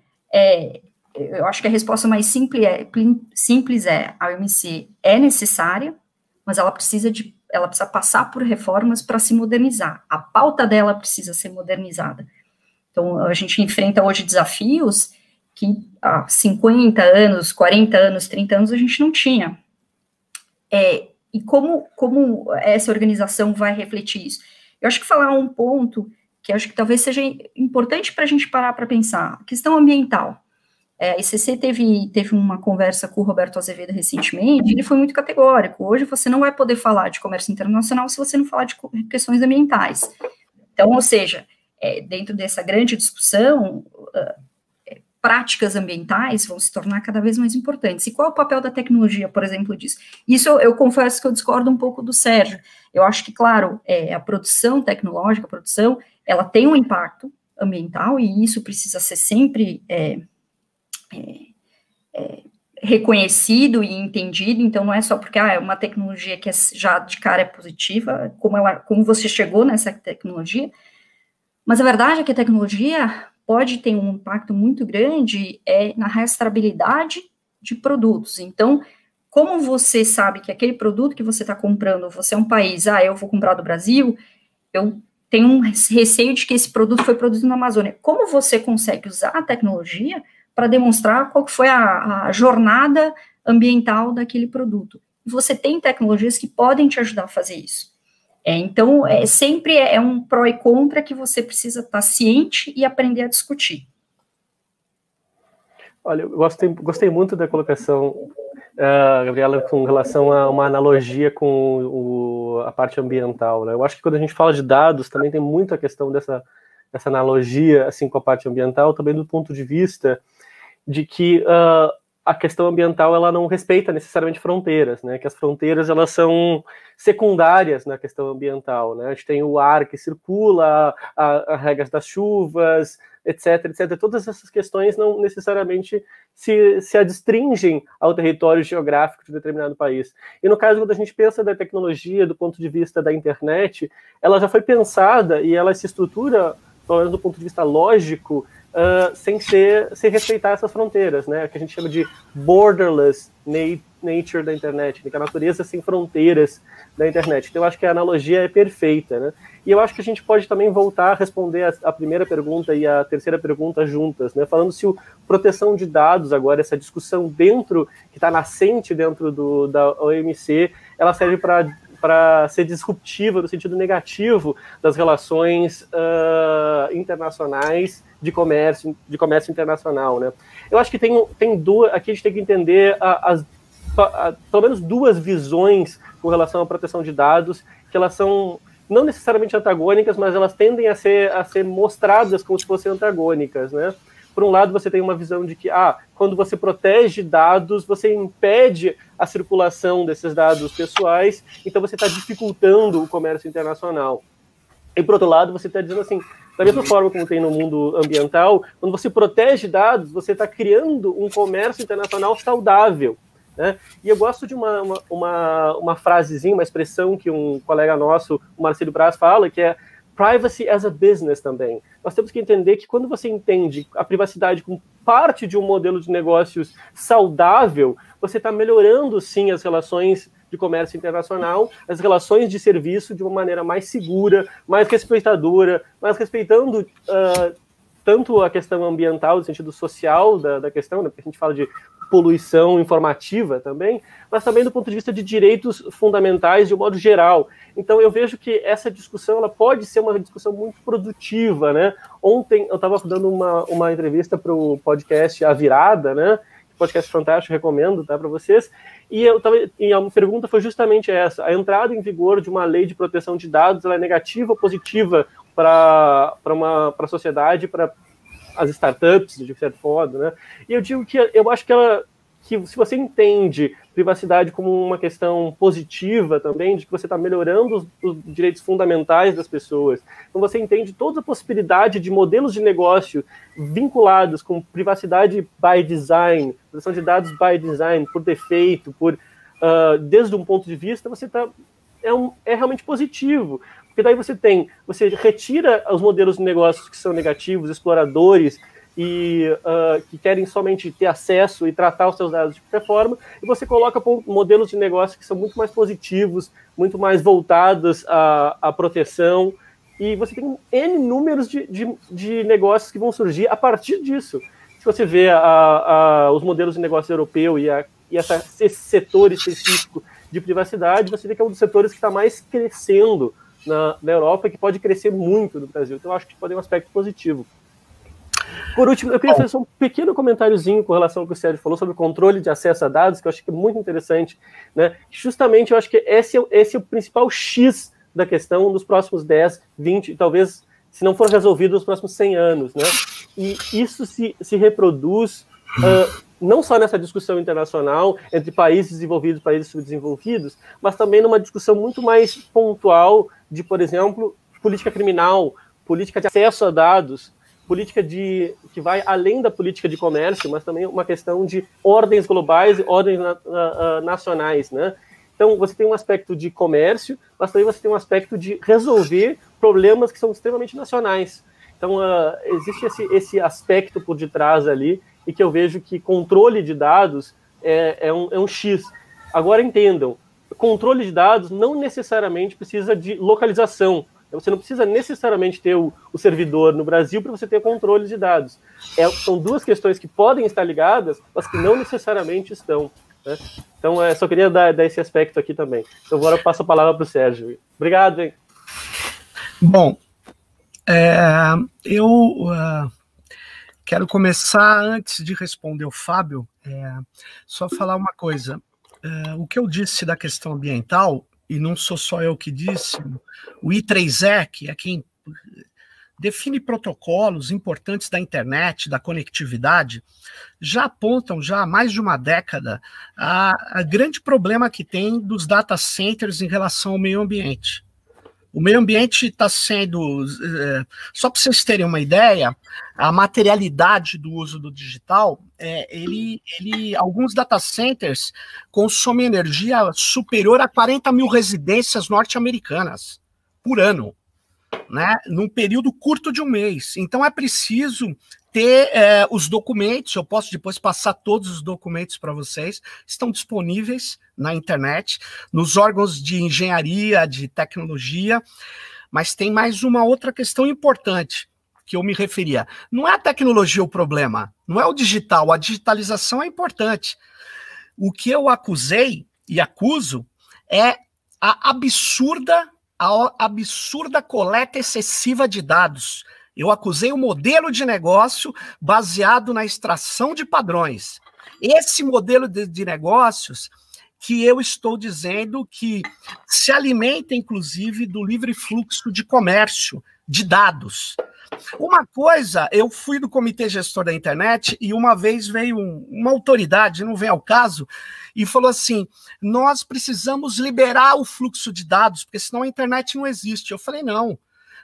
eu acho que a resposta mais simples é a OMC é necessária, mas ela precisa passar por reformas para se modernizar. A pauta dela precisa ser modernizada. Então, a gente enfrenta hoje desafios que há 50 anos, 40 anos, 30 anos a gente não tinha. E como essa organização vai refletir isso? Eu acho que falar um ponto que acho que talvez seja importante para a gente parar para pensar, a questão ambiental. A ICC teve uma conversa com o Roberto Azevedo recentemente, ele foi muito categórico. Hoje você não vai poder falar de comércio internacional se você não falar de questões ambientais. Então, ou seja, dentro dessa grande discussão, práticas ambientais vão se tornar cada vez mais importantes. E qual é o papel da tecnologia, por exemplo, disso? Isso eu confesso que eu discordo um pouco do Sérgio. Eu acho que, claro, a produção tecnológica, ela tem um impacto ambiental e isso precisa ser sempre reconhecido e entendido. Então, não é só porque é uma tecnologia que já de cara é positiva, como você chegou nessa tecnologia, mas a verdade é que a tecnologia pode ter um impacto muito grande na rastreabilidade de produtos. Então, como você sabe que aquele produto que você está comprando, você é um país, eu vou comprar do Brasil, eu tenho um receio de que esse produto foi produzido na Amazônia. Como você consegue usar a tecnologia para demonstrar qual que foi a jornada ambiental daquele produto? Você tem tecnologias que podem te ajudar a fazer isso. Então, sempre um pró e contra que você precisa estar ciente e aprender a discutir. Olha, eu gostei muito da colocação, Gabriela, com relação a uma analogia com a parte ambiental, né? Eu acho que quando a gente fala de dados, também tem muita questão dessa analogia assim, com a parte ambiental, também do ponto de vista de que a questão ambiental ela não respeita necessariamente fronteiras, né? Que as fronteiras elas são secundárias na questão ambiental, né? A gente tem o ar que circula, as regras das chuvas, etc, etc. Todas essas questões não necessariamente se adstringem ao território geográfico de determinado país. E no caso, quando a gente pensa da tecnologia do ponto de vista da internet, ela já foi pensada e ela se estrutura, pelo menos do ponto de vista lógico, sem respeitar essas fronteiras, né? Que a gente chama de borderless nature da internet, que é a natureza sem fronteiras da internet. Então eu acho que a analogia é perfeita, né? E eu acho que a gente pode também voltar a responder a primeira pergunta e a terceira pergunta juntas, né? Falando se proteção de dados agora, essa discussão que está nascente dentro da OMC, ela serve para ser disruptiva no sentido negativo das relações internacionais de comércio internacional, né? Eu acho que tem duas, aqui a gente tem que entender pelo menos duas visões com relação à proteção de dados, que elas são não necessariamente antagônicas, mas elas tendem a ser mostradas como se fossem antagônicas, né? Por um lado, você tem uma visão de que, quando você protege dados, você impede a circulação desses dados pessoais, então você está dificultando o comércio internacional. E, por outro lado, você está dizendo assim, da mesma forma como tem no mundo ambiental, quando você protege dados, você está criando um comércio internacional saudável, né? E eu gosto de uma frasezinha, uma expressão que um colega nosso, o Marcelo Braz, fala, que é privacy as a business também. Nós temos que entender que quando você entende a privacidade como parte de um modelo de negócios saudável, você está melhorando, sim, as relações de comércio internacional, as relações de serviço de uma maneira mais segura, mais respeitadora, mais respeitando tanto a questão ambiental, no sentido social da questão, né, porque a gente fala de poluição informativa também, mas também do ponto de vista de direitos fundamentais de um modo geral. Então eu vejo que essa discussão ela pode ser uma discussão muito produtiva, né? Ontem eu estava dando uma entrevista para o podcast A Virada, né? Podcast fantástico, recomendo, tá, para vocês. E a pergunta foi justamente essa: a entrada em vigor de uma lei de proteção de dados, ela é negativa ou positiva para a sociedade, para as startups, de certo modo, né? E eu digo que eu acho que se você entende privacidade como uma questão positiva também, de que você está melhorando os direitos fundamentais das pessoas, então você entende toda a possibilidade de modelos de negócio vinculados com privacidade by design, proteção de dados by design, por defeito, desde um ponto de vista, você é realmente positivo. Porque daí você retira os modelos de negócios que são negativos, exploradores, e que querem somente ter acesso e tratar os seus dados de qualquer forma, e você coloca modelos de negócio que são muito mais positivos, muito mais voltados à proteção, e você tem N números de negócios que vão surgir a partir disso. Se você vê os modelos de negócio europeu e esse setor específico de privacidade, você vê que é um dos setores que está mais crescendo na Europa e que pode crescer muito no Brasil. Então, eu acho que pode ter um aspecto positivo. Por último, eu queria fazer um pequeno comentáriozinho com relação ao que o Sérgio falou sobre o controle de acesso a dados, que eu acho que é muito interessante, né? Justamente, eu acho que esse é o principal X da questão nos próximos 10, 20, talvez, se não for resolvido, nos próximos 100 anos, né? E isso se reproduz não só nessa discussão internacional entre países desenvolvidos e países subdesenvolvidos, mas também numa discussão muito mais pontual de, por exemplo, política criminal, política de acesso a dados, política que vai além da política de comércio, mas também uma questão de ordens globais e ordens nacionais, né? Então, você tem um aspecto de comércio, mas também você tem um aspecto de resolver problemas que são extremamente nacionais. Então, existe esse aspecto por detrás ali, e que eu vejo que controle de dados é um X. Agora, entendam, controle de dados não necessariamente precisa de localização. Você não precisa necessariamente ter o servidor no Brasil para você ter controle de dados. São duas questões que podem estar ligadas, mas que não necessariamente estão, né? Então, só queria dar esse aspecto aqui também. Então, agora eu passo a palavra para o Sérgio. Obrigado, hein? Bom, eu quero começar, antes de responder o Fábio, só falar uma coisa. O que eu disse da questão ambiental, e não sou só eu que disse, o I3E, que é quem define protocolos importantes da internet, da conectividade, já apontam já há mais de uma década a grande problema que tem dos data centers em relação ao meio ambiente. O meio ambiente está sendo, só para vocês terem uma ideia, a materialidade do uso do digital, alguns data centers consomem energia superior a 40 mil residências norte-americanas por ano, né, num período curto de um mês. Então é preciso ter os documentos, eu posso depois passar todos os documentos para vocês, estão disponíveis na internet, nos órgãos de engenharia, de tecnologia, mas tem mais uma outra questão importante que eu me referia. Não é a tecnologia o problema, não é o digital, a digitalização é importante. O que eu acusei e acuso é a absurda coleta excessiva de dados. Eu acusei o modelo de negócio baseado na extração de padrões. Esse modelo de negócios que eu estou dizendo que se alimenta, inclusive, do livre fluxo de comércio de dados. Uma coisa, eu fui do comitê gestor da internet e uma vez veio uma autoridade, não vem ao caso, e falou assim, nós precisamos liberar o fluxo de dados, porque senão a internet não existe. Eu falei, não,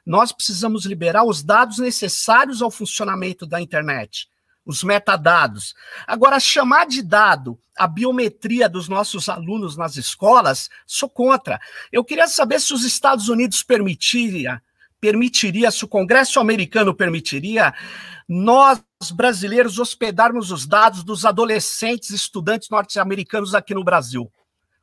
nós precisamos liberar os dados necessários ao funcionamento da internet, os metadados. Agora, chamar de dado a biometria dos nossos alunos nas escolas, sou contra. Eu queria saber se os Estados Unidos permitiria, se o Congresso americano permitiria, nós, brasileiros, hospedarmos os dados dos adolescentes estudantes norte-americanos aqui no Brasil.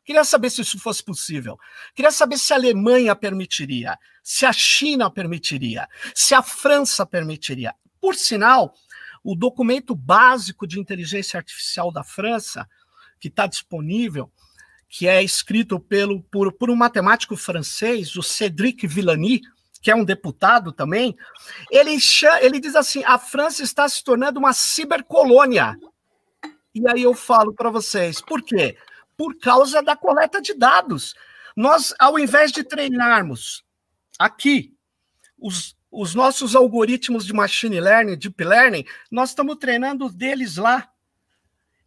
Queria saber se isso fosse possível. Queria saber se a Alemanha permitiria, se a China permitiria, se a França permitiria. Por sinal, o documento básico de inteligência artificial da França, que está disponível, que é escrito por um matemático francês, o Cédric Villani, que é um deputado também, ele diz assim, a França está se tornando uma cibercolônia. E aí eu falo para vocês, por quê? Por causa da coleta de dados. Nós, ao invés de treinarmos aqui os nossos algoritmos de machine learning, deep learning, nós estamos treinando deles lá.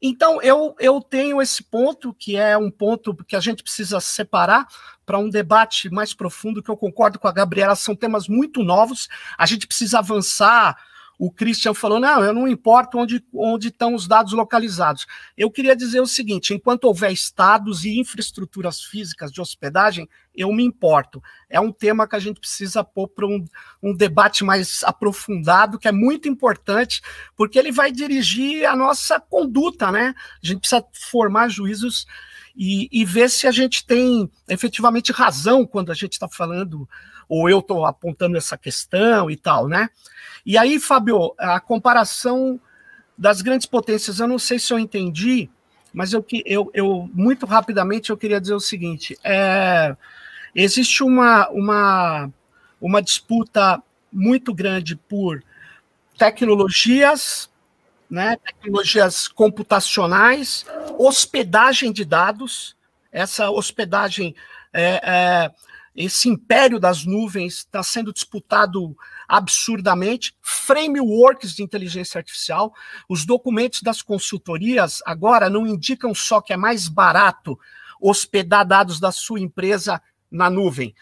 Então, eu tenho esse ponto, que é um ponto que a gente precisa separar para um debate mais profundo, que eu concordo com a Gabriela, são temas muito novos, a gente precisa avançar. O Christian falou, não, eu não importo onde estão os dados localizados. Eu queria dizer o seguinte, enquanto houver estados e infraestruturas físicas de hospedagem, eu me importo. É um tema que a gente precisa pôr para um debate mais aprofundado, que é muito importante, porque ele vai dirigir a nossa conduta, né? A gente precisa formar juízos e ver se a gente tem efetivamente razão quando a gente está falando, ou eu estou apontando essa questão e tal, né? E aí, Fábio, a comparação das grandes potências, eu não sei se eu entendi, mas eu muito rapidamente eu queria dizer o seguinte, existe uma disputa muito grande por tecnologias, né, tecnologias computacionais, hospedagem de dados, essa hospedagem, esse império das nuvens está sendo disputado absurdamente, frameworks de inteligência artificial, os documentos das consultorias agora não indicam só que é mais barato hospedar dados da sua empresa na nuvem,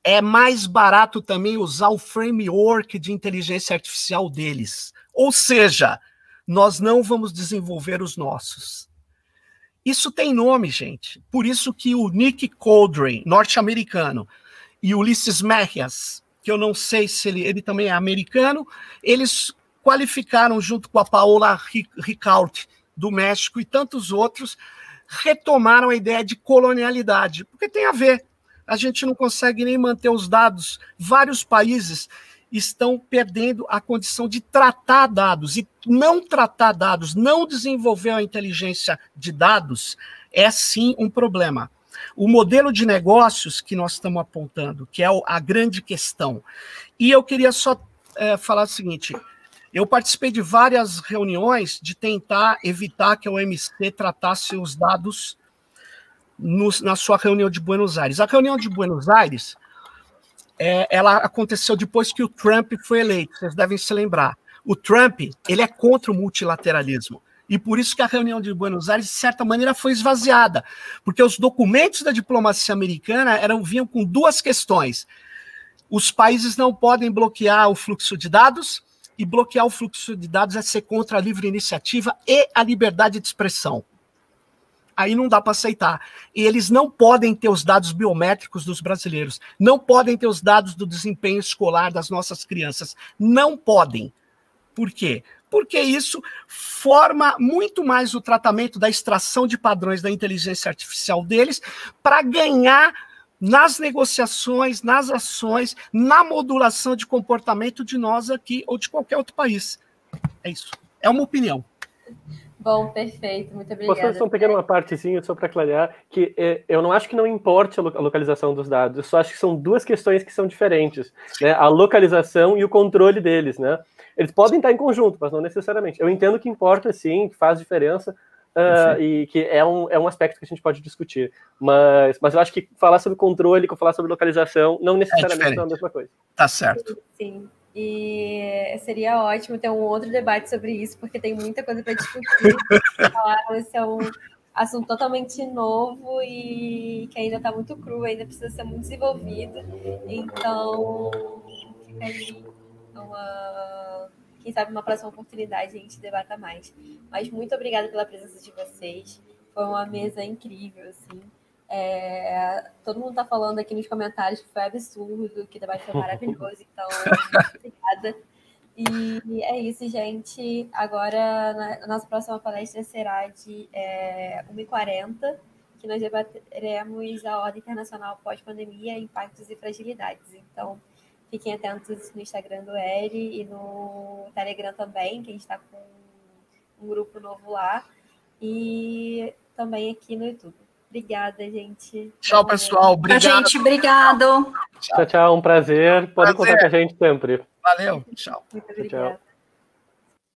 é mais barato também usar o framework de inteligência artificial deles, ou seja, nós não vamos desenvolver os nossos. Isso tem nome, gente. Por isso que o Nick Coldren, norte-americano, e o Ulisses Mejías, que eu não sei se ele também é americano, eles qualificaram junto com a Paola Ricaurte, do México, e tantos outros, retomaram a ideia de colonialidade, porque tem a ver. A gente não consegue nem manter os dados. Vários países estão perdendo a condição de tratar dados, e não tratar dados, não desenvolver a inteligência de dados, é sim um problema. O modelo de negócios que nós estamos apontando, que é a grande questão. E eu queria só falar o seguinte, eu participei de várias reuniões de tentar evitar que a OMC tratasse os dados na sua reunião de Buenos Aires. A reunião de Buenos Aires, ela aconteceu depois que o Trump foi eleito, vocês devem se lembrar. O Trump, ele é contra o multilateralismo, e por isso que a reunião de Buenos Aires, de certa maneira, foi esvaziada, porque os documentos da diplomacia americana vinham com duas questões. Os países não podem bloquear o fluxo de dados, e bloquear o fluxo de dados é ser contra a livre iniciativa e a liberdade de expressão. Aí não dá para aceitar. E eles não podem ter os dados biométricos dos brasileiros, não podem ter os dados do desempenho escolar das nossas crianças, não podem. Por quê? Porque isso forma muito mais o tratamento da extração de padrões da inteligência artificial deles para ganhar nas negociações, nas ações, na modulação de comportamento de nós aqui ou de qualquer outro país. É isso. É uma opinião. Bom, perfeito. Muito obrigada. Posso só pegar uma partezinha só para clarear, que eu não acho que não importe a localização dos dados, eu só acho que são duas questões que são diferentes, né? A localização e o controle deles, né? Eles podem estar em conjunto, mas não necessariamente. Eu entendo que importa, sim, que faz diferença, e que é um aspecto que a gente pode discutir. Mas eu acho que falar sobre controle, falar sobre localização, não necessariamente é a mesma coisa. Tá certo. Sim. E seria ótimo ter um outro debate sobre isso, porque tem muita coisa para discutir. Esse é um assunto totalmente novo e que ainda está muito cru, ainda precisa ser muito desenvolvido. Então, fica aí quem sabe uma próxima oportunidade a gente debata mais. Mas muito obrigada pela presença de vocês. Foi uma mesa incrível, assim. Todo mundo está falando aqui nos comentários que foi absurdo, que o debate foi maravilhoso, então obrigada. E é isso, gente. Agora, a nossa próxima palestra será de 1h40, que nós debateremos a ordem internacional pós-pandemia, impactos e fragilidades. Então, fiquem atentos no Instagram do Eri e no Telegram também, que a gente está com um grupo novo lá, e também aqui no YouTube. Obrigada, gente. Tchau, pessoal. Obrigado. Gente, obrigado. Tchau, um prazer. Pode contar com a gente sempre. Valeu. Tchau. Muito obrigada. Tchau.